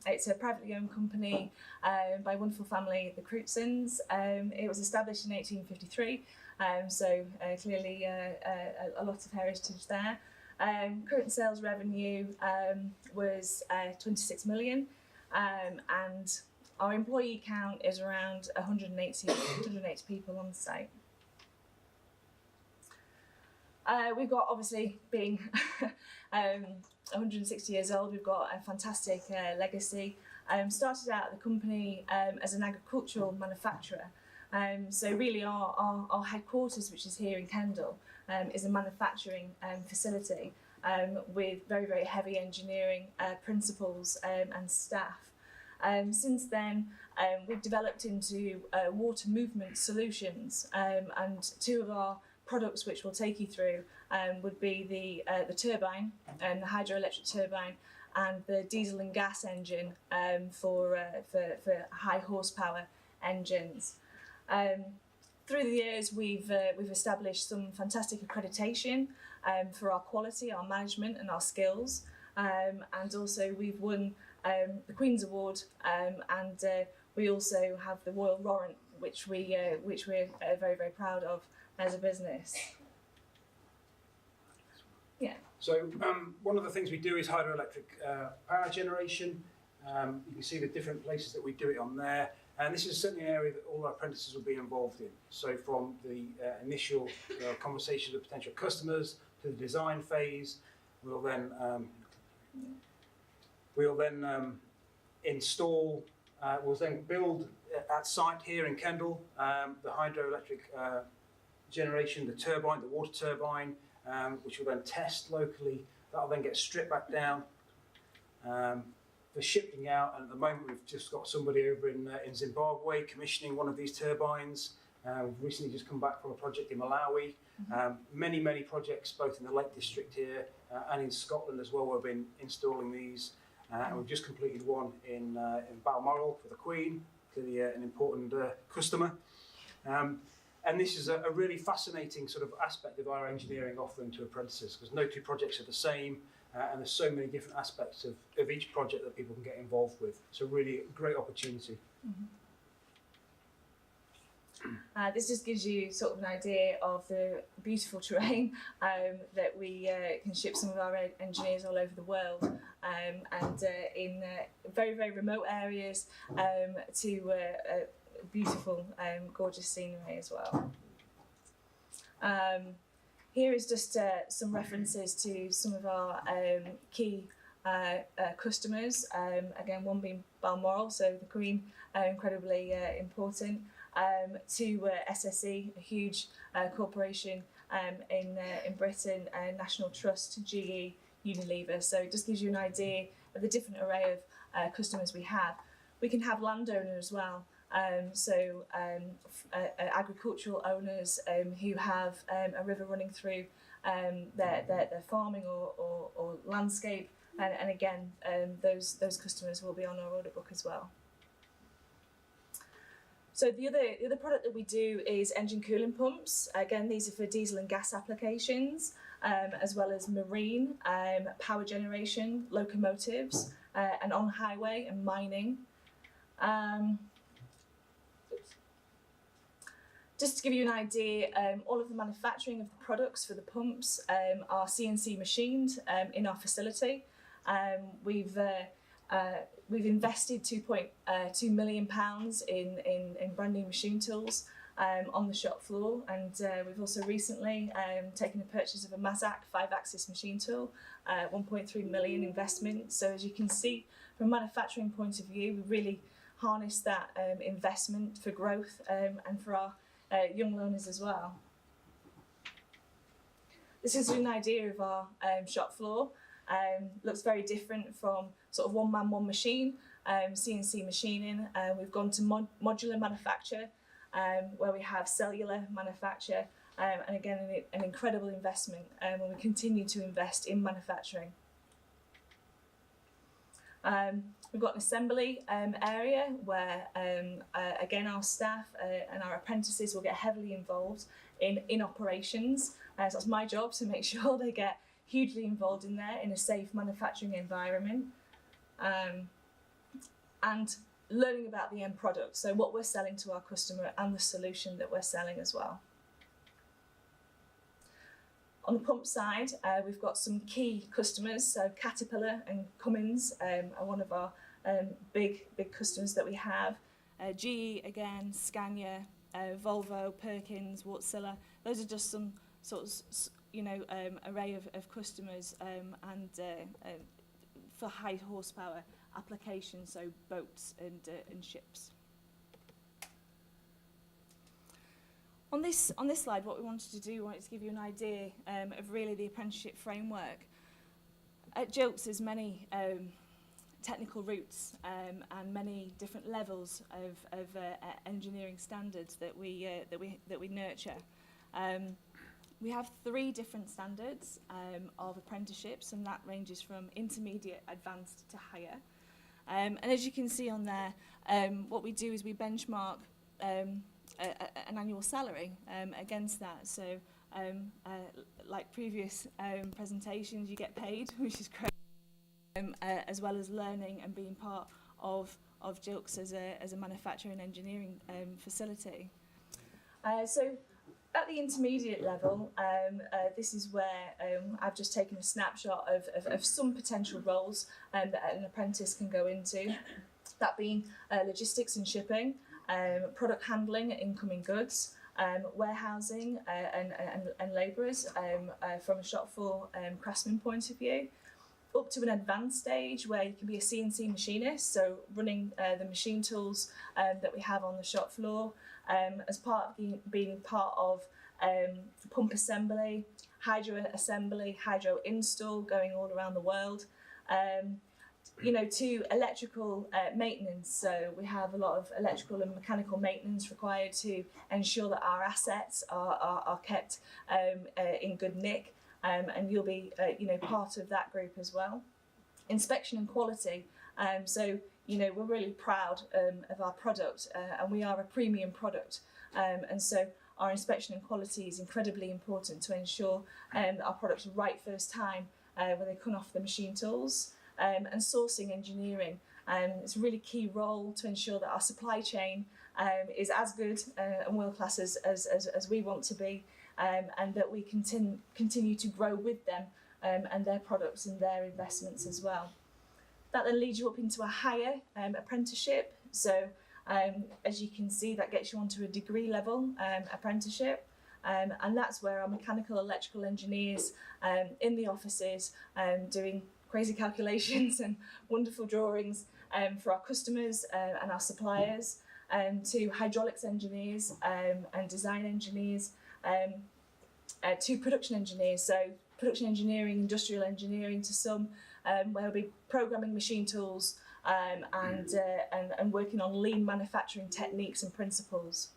it's a privately owned company by a wonderful family, the Crutzens. It was established in 1853, so clearly a lot of heritage there. Current sales revenue was 26 million, and our employee count is around 180 people on site. We've got, obviously, being 160 years old, we've got a fantastic legacy. Started out the company as an agricultural manufacturer. So really our headquarters, which is here in Kendal, is a manufacturing facility with very, very heavy engineering principles and staff. Since then, we've developed into water movement solutions, and two of our products which we'll take you through would be the turbine, the hydroelectric turbine, and the diesel and gas engine for high horsepower engines. Through the years, we've established some fantastic accreditation for our quality, our management, and our skills, and also we've won the Queen's Award, and we also have the Royal Warrant, which we're very, very proud of as a business. Yeah. So one of the things we do is hydroelectric power generation. You can see the different places that we do it on there. And this is certainly an area that all our apprentices will be involved in. So from the initial conversations with potential customers to the design phase, we'll then install, we'll then build at site here in Kendal the hydroelectric generation, the turbine, the water turbine, which will then test locally. That'll then get stripped back down for shipping out. And at the moment, we've just got somebody over in Zimbabwe commissioning one of these turbines. We've recently just come back from a project in Malawi. Many, many projects, both in the Lake District here and in Scotland as well, we've been installing these. And we've just completed one in Balmoral for the Queen, clearly an important customer. And this is a really fascinating sort of aspect of our engineering offering to apprentices, because no two projects are the same, and there's so many different aspects of each project that people can get involved with. So really a great opportunity. This just gives you sort of an idea of the beautiful terrain that we can ship some of our engineers all over the world, and in very, very remote areas to beautiful, gorgeous scenery as well. Here is just some references to some of our key customers. Again, one being Balmoral, so the Queen, incredibly important. To SSE, a huge corporation in Britain, National Trust, GE, Unilever. So it just gives you an idea of the different array of customers we have. We can have landowner as well. Agricultural owners who have a river running through their farming or landscape, and again, those customers will be on our order book as well. So the other product that we do is engine coolant pumps. Again, these are for diesel and gas applications, as well as marine, power generation, locomotives, and on highway and mining. Just to give you an idea, all of the manufacturing of the products for the pumps are CNC machined in our facility. We've invested £2.2 million in brand new machine tools on the shop floor, and we've also recently taken a purchase of a Mazak 5-axis machine tool, 1.3 million investment. So as you can see, from a manufacturing point of view, we really harness that investment for growth and for our young learners as well. This is an idea of our shop floor. Looks very different from sort of one man, one machine, CNC machining. We've gone to modular manufacture, where we have cellular manufacture, and again, an incredible investment, and we continue to invest in manufacturing. We've got an assembly area where, again, our staff and our apprentices will get heavily involved in operations. So that's my job, to make sure they get hugely involved in there in a safe manufacturing environment. And learning about the end product, so what we're selling to our customer and the solution that we're selling as well. On the pump side, we've got some key customers, so Caterpillar and Cummins are one of our big customers that we have. GE again, Scania, Volvo, Perkins, Wärtsilä. Those are just some sort of array of customers and for high horsepower applications, so boats and ships. On this slide, what we wanted to do, we wanted to give you an idea of really the apprenticeship framework. At Jukes, there's many technical routes and many different levels of engineering standards that we nurture. We have 3 different standards of apprenticeships, and that ranges from intermediate, advanced to higher. And as you can see on there, what we do is we benchmark an annual salary against that. So like previous presentations, you get paid, which is great, as well as learning and being part of Gilkes as a manufacturing and engineering facility. So at the intermediate level, this is where I've just taken a snapshot of some potential roles that an apprentice can go into, that being logistics and shipping, product handling, incoming goods, warehousing and labourers from a shop floor craftsman point of view, up to an advanced stage where you can be a CNC machinist, so running the machine tools that we have on the shop floor, as part of being part of pump assembly, hydro assembly, hydro install, going all around the world, to electrical maintenance. So we have a lot of electrical and mechanical maintenance required to ensure that our assets are kept in good nick, and you'll be part of that group as well. Inspection and quality. So we're really proud of our product, and we are a premium product, and so our inspection and quality is incredibly important to ensure that our products are right first time when they come off the machine tools. And sourcing engineering. It's a really key role to ensure that our supply chain is as good and world class as we want to be, and that we continue to grow with them and their products and their investments as well. That then leads you up into a higher apprenticeship. So as you can see, that gets you onto a degree level apprenticeship. And that's where our mechanical, electrical engineers in the offices doing crazy calculations and wonderful drawings for our customers and our suppliers, to hydraulics engineers and design engineers, to production engineers, so production engineering, industrial engineering to some, where we'll be programming machine tools and working on lean manufacturing techniques and principles.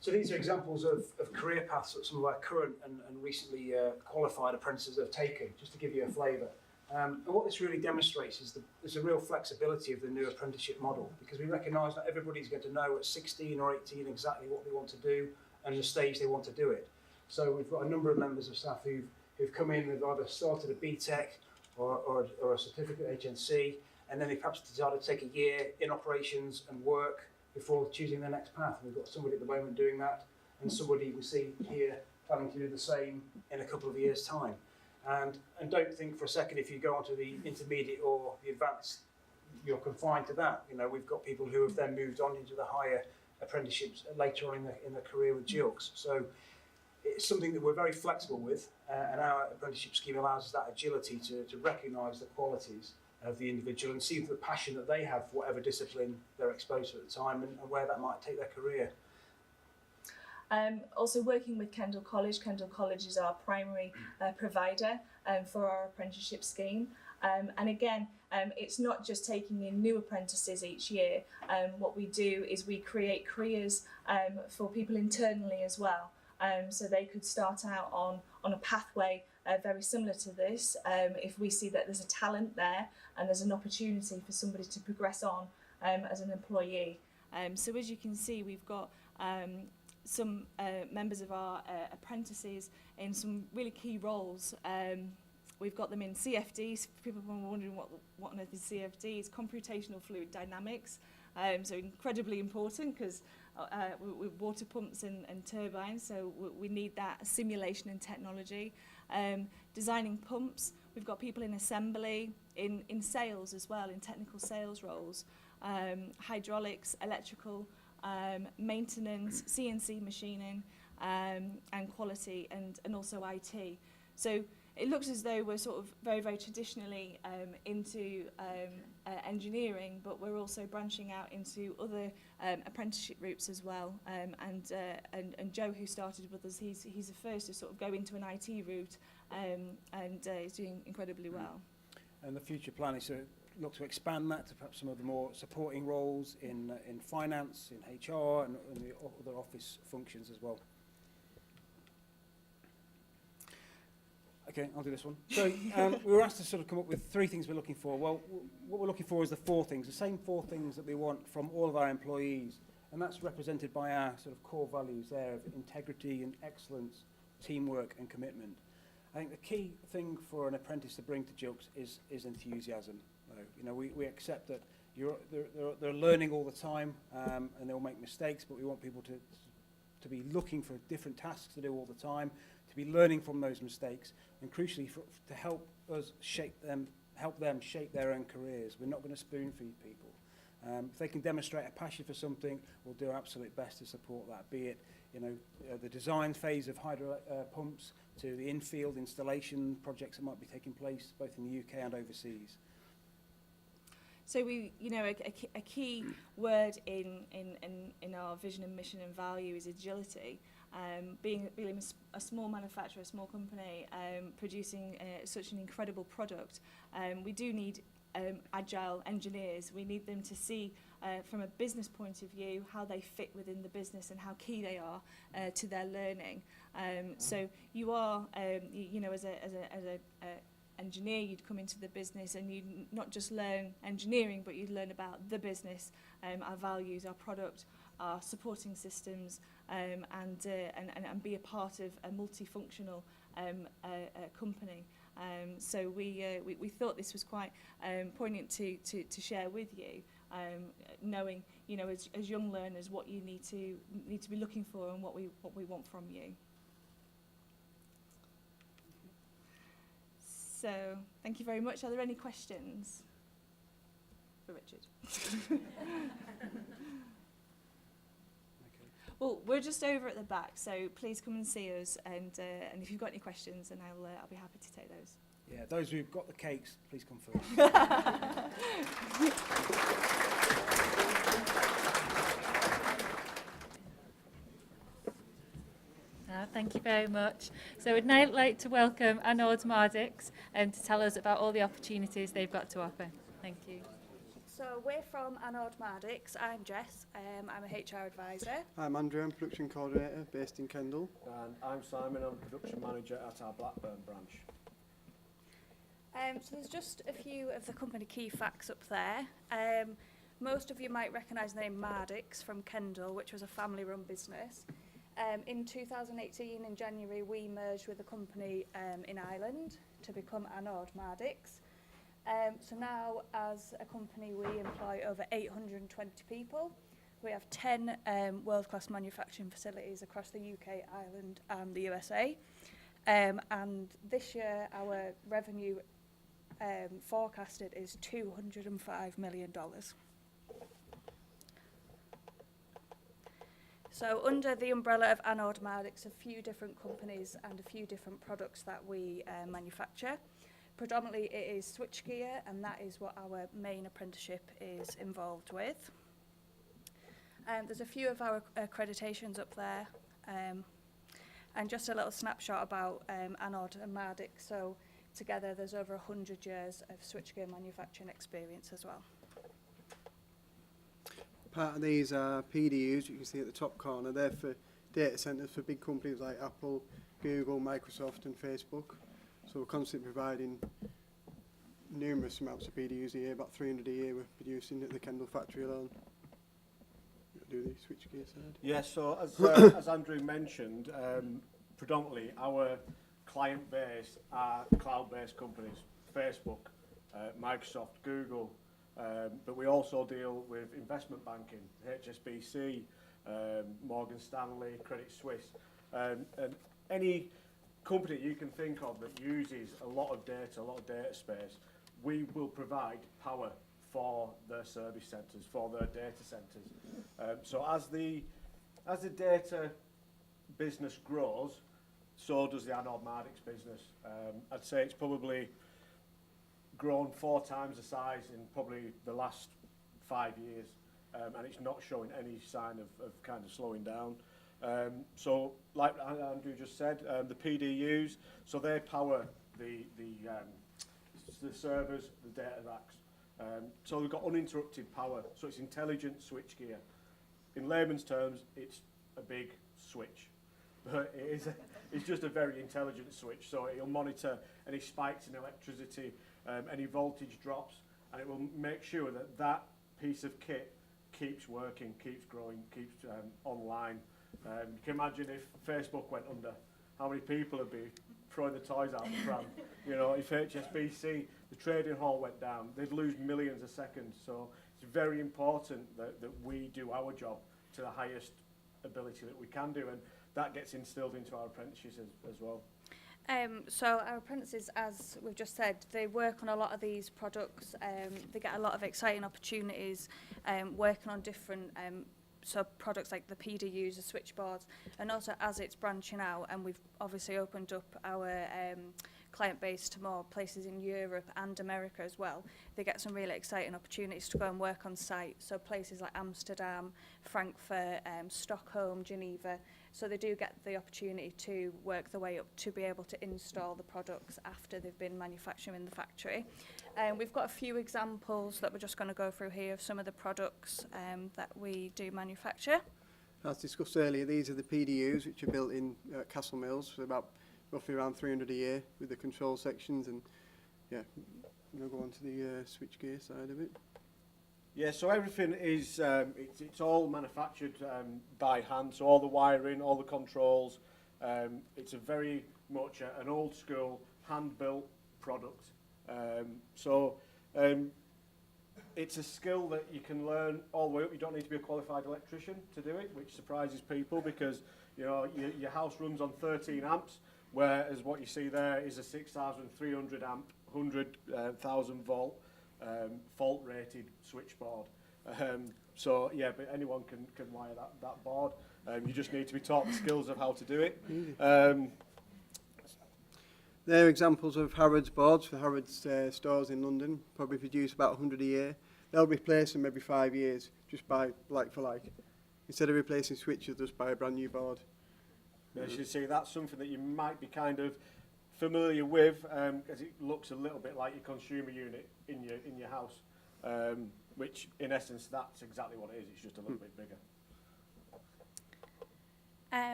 So these are examples of career paths that some of our current and recently qualified apprentices have taken, just to give you a flavour. And what this really demonstrates is there's a real flexibility of the new apprenticeship model, because we recognise not everybody's going to know at 16 or 18 exactly what they want to do and the stage they want to do it. So we've got a number of members of staff who've come in, they've either started a BTEC or a certificate HNC, and then they perhaps decided to take a year in operations and work before choosing their next path. We've got somebody at the moment doing that, and somebody we see here planning to do the same in a couple of years' time. And don't think for a second if you go on to the intermediate or the advanced, you're confined to that. You know, we've got people who have then moved on into the higher apprenticeships later on in their career with Jukes. So it's something that we're very flexible with, and our apprenticeship scheme allows us that agility to recognise the qualities of the individual and see the passion that they have for whatever discipline they're exposed to at the time and where that might take their career. Also working with Kendal College. Kendal College is our primary provider for our apprenticeship scheme. And again, it's not just taking in new apprentices each year. What we do is we create careers for people internally as well. So they could start out on a pathway very similar to this, if we see that there's a talent there and there's an opportunity for somebody to progress on as an employee. So as you can see, we've got some members of our apprentices in some really key roles. We've got them in CFDs. People are wondering what on earth is CFD. It's computational fluid dynamics. So incredibly important because with water pumps and turbines, so we need that simulation and technology. Designing pumps. We've got people in assembly, in sales as well, in technical sales roles. Hydraulics, electrical, maintenance, CNC machining, and quality, and also IT. So it looks as though we're sort of very, very traditionally into engineering, but we're also branching out into other apprenticeship routes as well. And Joe, who started with us, he's the first to sort of go into an IT route, and he's doing incredibly well. And the future plan is to look to expand that to perhaps some of the more supporting roles in finance, in HR, and the other office functions as well. Okay, I'll do this one. So we were asked to sort of come up with 3 things we're looking for. Well, what we're looking for is the 4 things, the same 4 things that we want from all of our employees, and that's represented by our sort of core values there of integrity and excellence, teamwork and commitment. I think the key thing for an apprentice to bring to Jukes is enthusiasm. You know, we accept that they're learning all the time, and they'll make mistakes, but we want people to be looking for different tasks to do all the time, to be learning from those mistakes, and crucially to help them shape their own careers. We're not going to spoon feed people. If they can demonstrate a passion for something, we'll do our absolute best to support that, be it the design phase of hydro pumps to the in-field installation projects that might be taking place both in the UK and overseas. So a key word in our vision and mission and value is agility. Being a small manufacturer, a small company, producing such an incredible product, we do need agile engineers. We need them to see from a business point of view how they fit within the business and how key they are to their learning. So you are, as a engineer, you'd come into the business and you'd not just learn engineering, but you'd learn about the business, our values, our product, our supporting systems, and be a part of a multifunctional company. So we thought this was quite poignant to share with you, knowing as young learners what you need to be looking for and what we want from you. So thank you very much. Are there any questions for Richard? Okay. Well, we're just over at the back, so please come and see us, and if you've got any questions, then I'll be happy to take those. Yeah, those who've got the cakes, please come first. Thank you very much. So we'd now like to welcome Anord Mardix to tell us about all the opportunities they've got to offer. Thank you. So we're from Anord Mardix. I'm Jess. I'm a HR advisor. I'm Andrew, I'm production coordinator based in Kendal. And I'm Simon, I'm production manager at our Blackburn branch. So there's just a few of the company key facts up there. Most of you might recognise the name Mardix from Kendal, which was a family-run business. In 2018, in January, we merged with a company in Ireland to become Anord Mardix. So now, as a company, we employ over 820 people. We have 10 world-class manufacturing facilities across the UK, Ireland and the USA. And this year, our revenue forecasted is $205 million. So under the umbrella of Anord Mardix, a few different companies and a few different products that we manufacture. Predominantly it is switchgear, and that is what our main apprenticeship is involved with. There's a few of our accreditations up there, and just a little snapshot about Anord and Mardix. So together there's over 100 years of switchgear manufacturing experience as well. Part of these are PDUs, you can see at the top corner. They're for data centres for big companies like Apple, Google, Microsoft and Facebook. So we're constantly providing numerous amounts of PDUs a year, about 300 a year we're producing at the Kendal factory alone. Do the switchgear side? Yes, so as Andrew mentioned, predominantly our client base are cloud-based companies, Facebook, Microsoft, Google, but we also deal with investment banking, HSBC, Morgan Stanley, Credit Suisse, and any company you can think of that uses a lot of data space, we will provide power for their service centres, for their data centres. So as the data business grows, so does the Anord Mardix business. I'd say it's probably grown 4 times the size in probably the last 5 years, and it's not showing any sign of kind of slowing down. So like Andrew just said, the PDUs, so they power the servers, the data racks. So we've got uninterrupted power, so it's intelligent switchgear. In layman's terms, it's a big switch, but it's just a very intelligent switch, so it'll monitor any spikes in electricity, any voltage drops, and it will make sure that that piece of kit keeps working, keeps growing, keeps online. You can imagine if Facebook went under, how many people would be throwing the toys out the pram. You know, if HSBC, the trading hall went down, they'd lose millions a second. So it's very important that we do our job to the highest ability that we can do, and that gets instilled into our apprentices as well. So our apprentices, as we've just said, they work on a lot of these products. They get a lot of exciting opportunities working on different products like the PDUs, the switchboards, and also as it's branching out, and we've obviously opened up our client base to more places in Europe and America as well. They get some really exciting opportunities to go and work on site, so places like Amsterdam, Frankfurt, Stockholm, Geneva. So they do get the opportunity to work their way up to be able to install the products after they've been manufactured in the factory. We've got a few examples that we're just going to go through here of some of the products that we do manufacture. As discussed earlier, these are the PDUs which are built in Castle Mills, for about roughly around 300 a year with the control sections, and yeah, we'll go on to the switchgear side of it. Yeah, so everything is, it's all manufactured by hand, so all the wiring, all the controls, it's a very much an old school hand-built product. It's a skill that you can learn all the way up. You don't need to be a qualified electrician to do it, which surprises people because, you know, your house runs on 13 amps, whereas what you see there is a 6,300 amp, 100,000 volt fault rated switchboard. So yeah, but anyone can wire that board. You just need to be taught the skills of how to do it. They're examples of Harrods boards for Harrods stores in London. Probably produce about 100 a year. They'll replace them every 5 years, just by like for like. Instead of replacing switches, just buy a brand new board. As you see, that's something that you might be kind of familiar with, as it looks a little bit like your consumer unit in your house, which in essence that's exactly what it is. It's just a little bit bigger.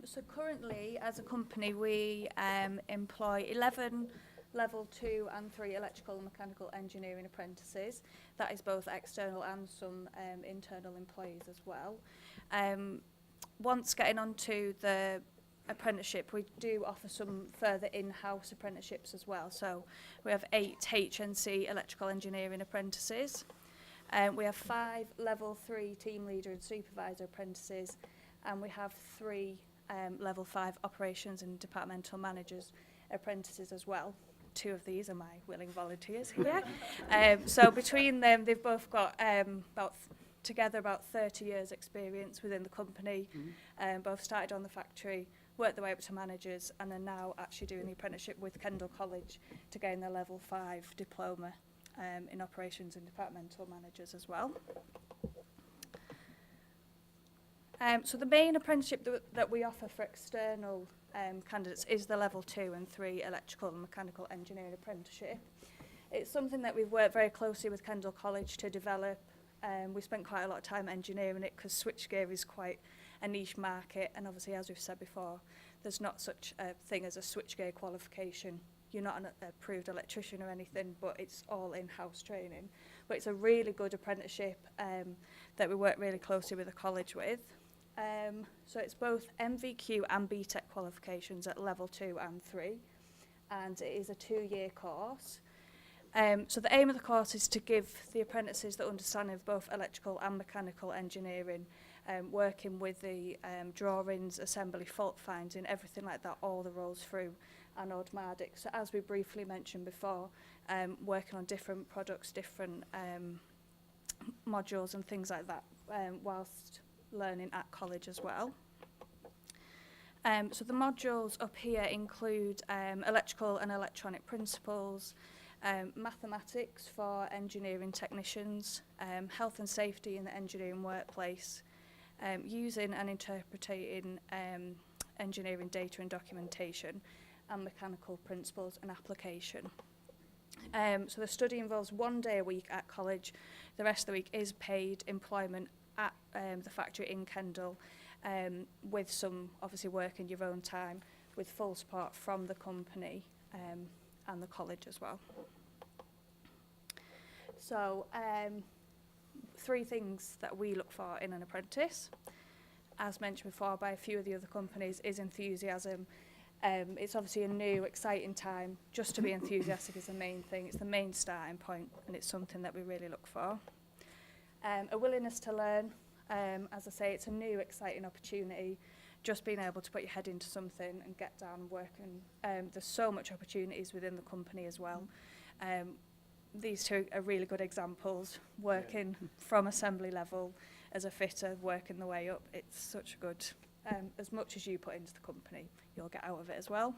So currently, as a company, we employ 11 level 2 and 3 electrical and mechanical engineering apprentices. That is both external and some internal employees as well. Once getting onto the apprenticeship, we do offer some further in-house apprenticeships as well. So we have 8 HNC electrical engineering apprentices. We have 5 level 3 team leader and supervisor apprentices, and we have 3 level 5 operations and departmental managers apprentices as well. 2 of these are my willing volunteers here. So between them, they've both got together about 30 years experience within the company. Both started on the factory, worked their way up to managers, and are now actually doing the apprenticeship with Kendal College to gain their level 5 diploma in operations and departmental managers as well. So the main apprenticeship that we offer for external candidates is the level 2 and 3 electrical and mechanical engineering apprenticeship. It's something that we've worked very closely with Kendal College to develop. We spent quite a lot of time engineering it because switchgear is quite a niche market, and obviously, as we've said before, there's not such a thing as a switchgear qualification. You're not an approved electrician or anything, but it's all in-house training. But it's a really good apprenticeship that we work really closely with the college with. So it's both MVQ and BTEC qualifications at level 2 and 3, and it is a 2-year course. So the aim of the course is to give the apprentices the understanding of both electrical and mechanical engineering, working with the drawings, assembly, fault finding, everything like that, all the roles through Anord Mardix. So as we briefly mentioned before, working on different products, different modules and things like that, whilst learning at college as well. So the modules up here include electrical and electronic principles, mathematics for engineering technicians, health and safety in the engineering workplace, using and interpreting engineering data and documentation, and mechanical principles and application. So the study involves 1 day a week at college. The rest of the week is paid employment at the factory in Kendal, with some obviously work in your own time, with full support from the company and the college as well. So 3 things that we look for in an apprentice, as mentioned before by a few of the other companies, is enthusiasm. It's obviously a new, exciting time. Just to be enthusiastic is the main thing. It's the main starting point, and it's something that we really look for. A willingness to learn. As I say, it's a new, exciting opportunity. Just being able to put your head into something and get down and work. And there's so much opportunities within the company as well. These 2 are really good examples. Working from assembly level as a fitter, working the way up. It's such a good, as much as you put into the company, you'll get out of it as well.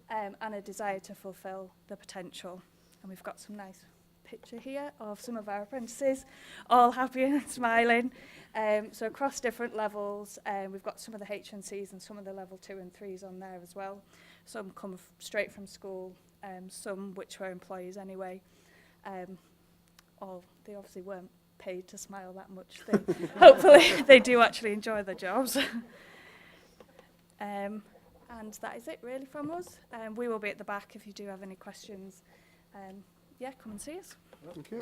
And a desire to fulfil the potential. And we've got some nice picture here of some of our apprentices, all happy and smiling. So across different levels, we've got some of the HNCs and some of the level 2 and 3s on there as well. Some come straight from school, some which were employees anyway. They obviously weren't paid to smile that much. Hopefully they do actually enjoy their jobs. And that is it really from us. We will be at the back if you do have any questions. Yeah, come and see us. Thank you.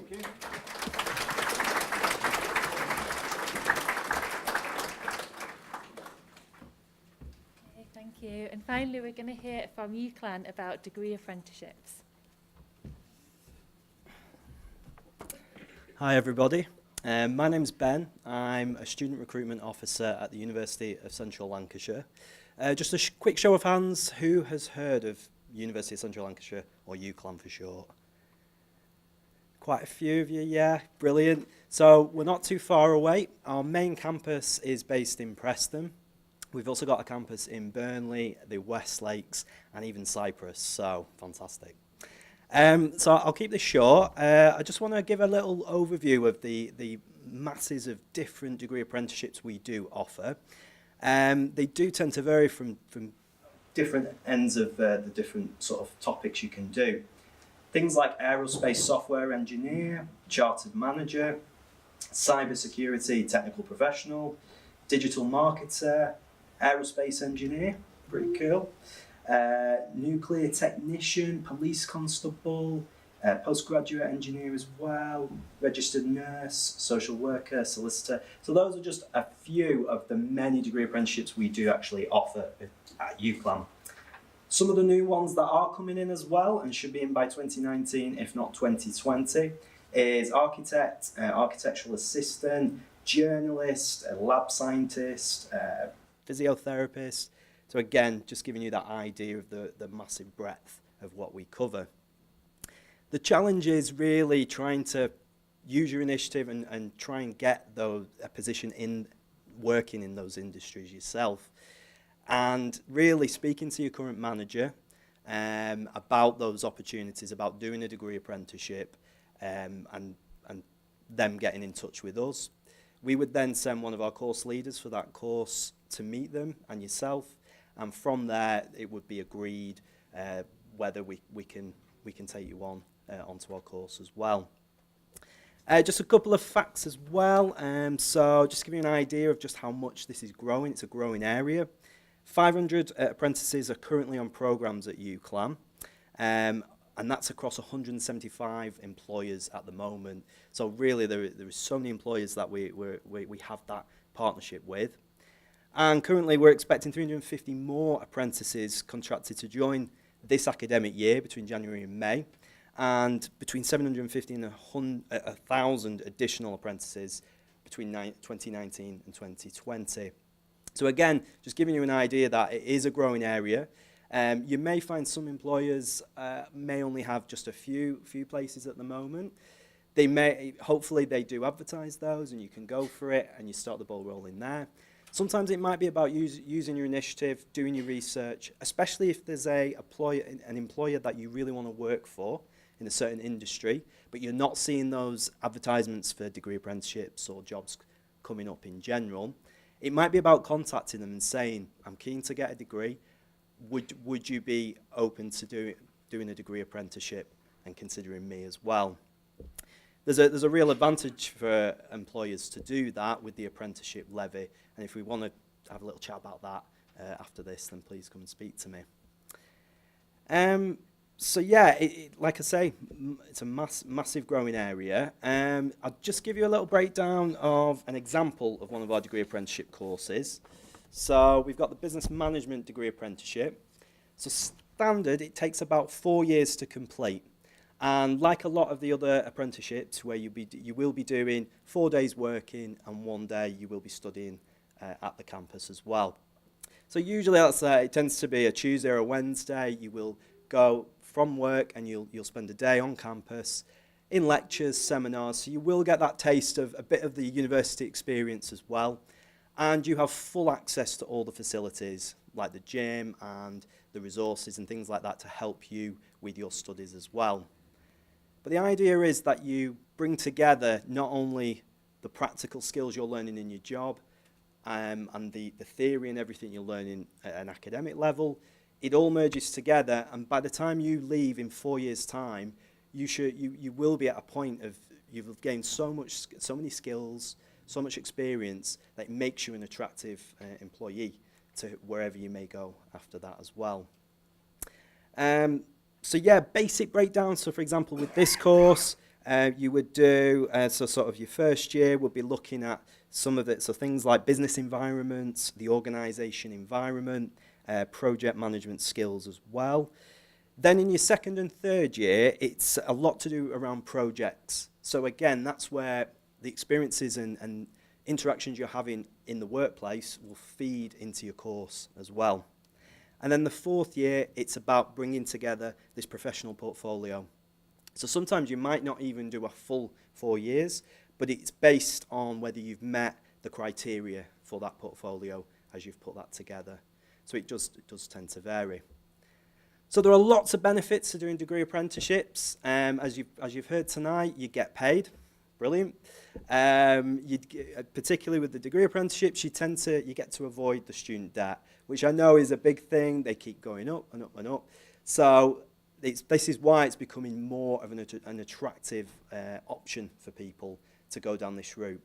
Okay, thank you. And finally, we're going to hear from UCLan about degree apprenticeships. Hi everybody, my name's Ben. I'm a student recruitment officer at the University of Central Lancashire. Just a quick show of hands, who has heard of University of Central Lancashire, or UCLan for short? Quite a few of you, yeah, brilliant. So we're not too far away. Our main campus is based in Preston. We've also got a campus in Burnley, the West Lakes, and even Cyprus, so fantastic. So I'll keep this short. I just want to give a little overview of the masses of different degree apprenticeships we do offer. They do tend to vary from different ends of the different sort of topics you can do. Things like aerospace software engineer, chartered manager, cybersecurity technical professional, digital marketer, aerospace engineer, pretty cool, nuclear technician, police constable, postgraduate engineer as well, registered nurse, social worker, solicitor. So those are just a few of the many degree apprenticeships we do actually offer at UCLan. Some of the new ones that are coming in as well, and should be in by 2019, if not 2020, is architect, architectural assistant, journalist, lab scientist, physiotherapist. So again, just giving you that idea of the massive breadth of what we cover. The challenge is really trying to use your initiative and try and get a position in working in those industries yourself. And really speaking to your current manager about those opportunities, about doing a degree apprenticeship, and them getting in touch with us. We would then send one of our course leaders for that course to meet them and yourself, and from there it would be agreed whether we can take you onto our course as well. Just a couple of facts as well. So just to give you an idea of just how much this is growing, it's a growing area. 500 apprentices are currently on programs at UCLan, and that's across 175 employers at the moment. So really there is so many employers that we have that partnership with. And currently we're expecting 350 more apprentices contracted to join this academic year between January and May, and between 750 and 1,000 additional apprentices between 2019 and 2020. So again, just giving you an idea that it is a growing area. You may find some employers may only have just a few places at the moment. Hopefully they do advertise those and you can go for it and you start the ball rolling there. Sometimes it might be about using your initiative, doing your research, especially if there's an employer that you really want to work for in a certain industry, but you're not seeing those advertisements for degree apprenticeships or jobs coming up in general. It might be about contacting them and saying, I'm keen to get a degree. Would you be open to doing a degree apprenticeship and considering me as well? There's a real advantage for employers to do that with the apprenticeship levy, and if we want to have a little chat about that after this, then please come and speak to me. So yeah, like I say, it's a massive growing area. I'll just give you a little breakdown of an example of one of our degree apprenticeship courses. So we've got the business management degree apprenticeship. So standard, it takes about 4 years to complete. And like a lot of the other apprenticeships where you will be doing 4 days working and 1 day you will be studying at the campus as well. So usually it tends to be a Tuesday or a Wednesday. You will go from work and you'll spend a day on campus in lectures, seminars, so you will get that taste of a bit of the university experience as well, and you have full access to all the facilities like the gym and the resources and things like that to help you with your studies as well. But the idea is that you bring together not only the practical skills you're learning in your job and the theory and everything you're learning at an academic level. It all merges together, and by the time you leave in 4 years' time, you will be at a point of you've gained so many skills, so much experience that it makes you an attractive employee to wherever you may go after that as well. So yeah, basic breakdown. So for example, with this course, you would do so sort of your first year would be looking at some of it. So things like business environments, the organisation environment. Project management skills as well. Then in your second and third year, it's a lot to do around projects. So again, that's where the experiences and interactions you're having in the workplace will feed into your course as well. And then the fourth year, it's about bringing together this professional portfolio. So sometimes you might not even do a full 4 years, but it's based on whether you've met the criteria for that portfolio as you've put that together. So it does tend to vary. So there are lots of benefits to doing degree apprenticeships. As you've heard tonight, you get paid. Brilliant. Particularly with the degree apprenticeships, you get to avoid the student debt, which I know is a big thing. They keep going up and up and up. So this is why it's becoming more of an attractive option for people to go down this route.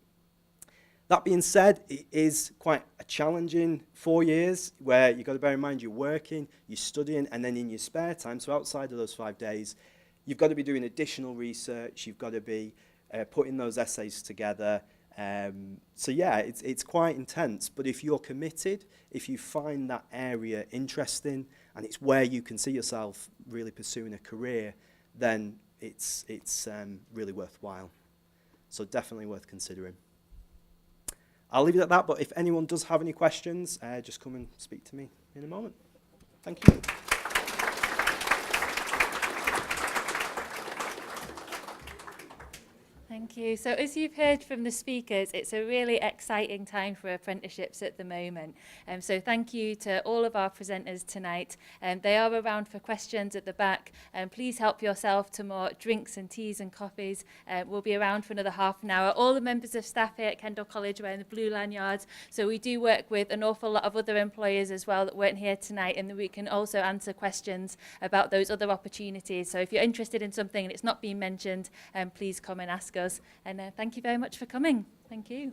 That being said, it is quite a challenging 4 years where you've got to bear in mind you're working, you're studying, and then in your spare time, so outside of those 5 days, you've got to be doing additional research, you've got to be putting those essays together. So yeah, it's quite intense, but if you're committed, if you find that area interesting, and it's where you can see yourself really pursuing a career, then it's really worthwhile. So definitely worth considering. I'll leave it at that, but if anyone does have any questions, just come and speak to me in a moment. Thank you. Thank you. So as you've heard from the speakers, it's a really exciting time for apprenticeships at the moment. So thank you to all of our presenters tonight. They are around for questions at the back. Please help yourself to more drinks and teas and coffees. We'll be around for another half an hour. All the members of staff here at Kendal College are wearing the blue lanyards. So we do work with an awful lot of other employers as well that weren't here tonight, and we can also answer questions about those other opportunities. So if you're interested in something and it's not been mentioned, please come and ask us. And thank you very much for coming. Thank you.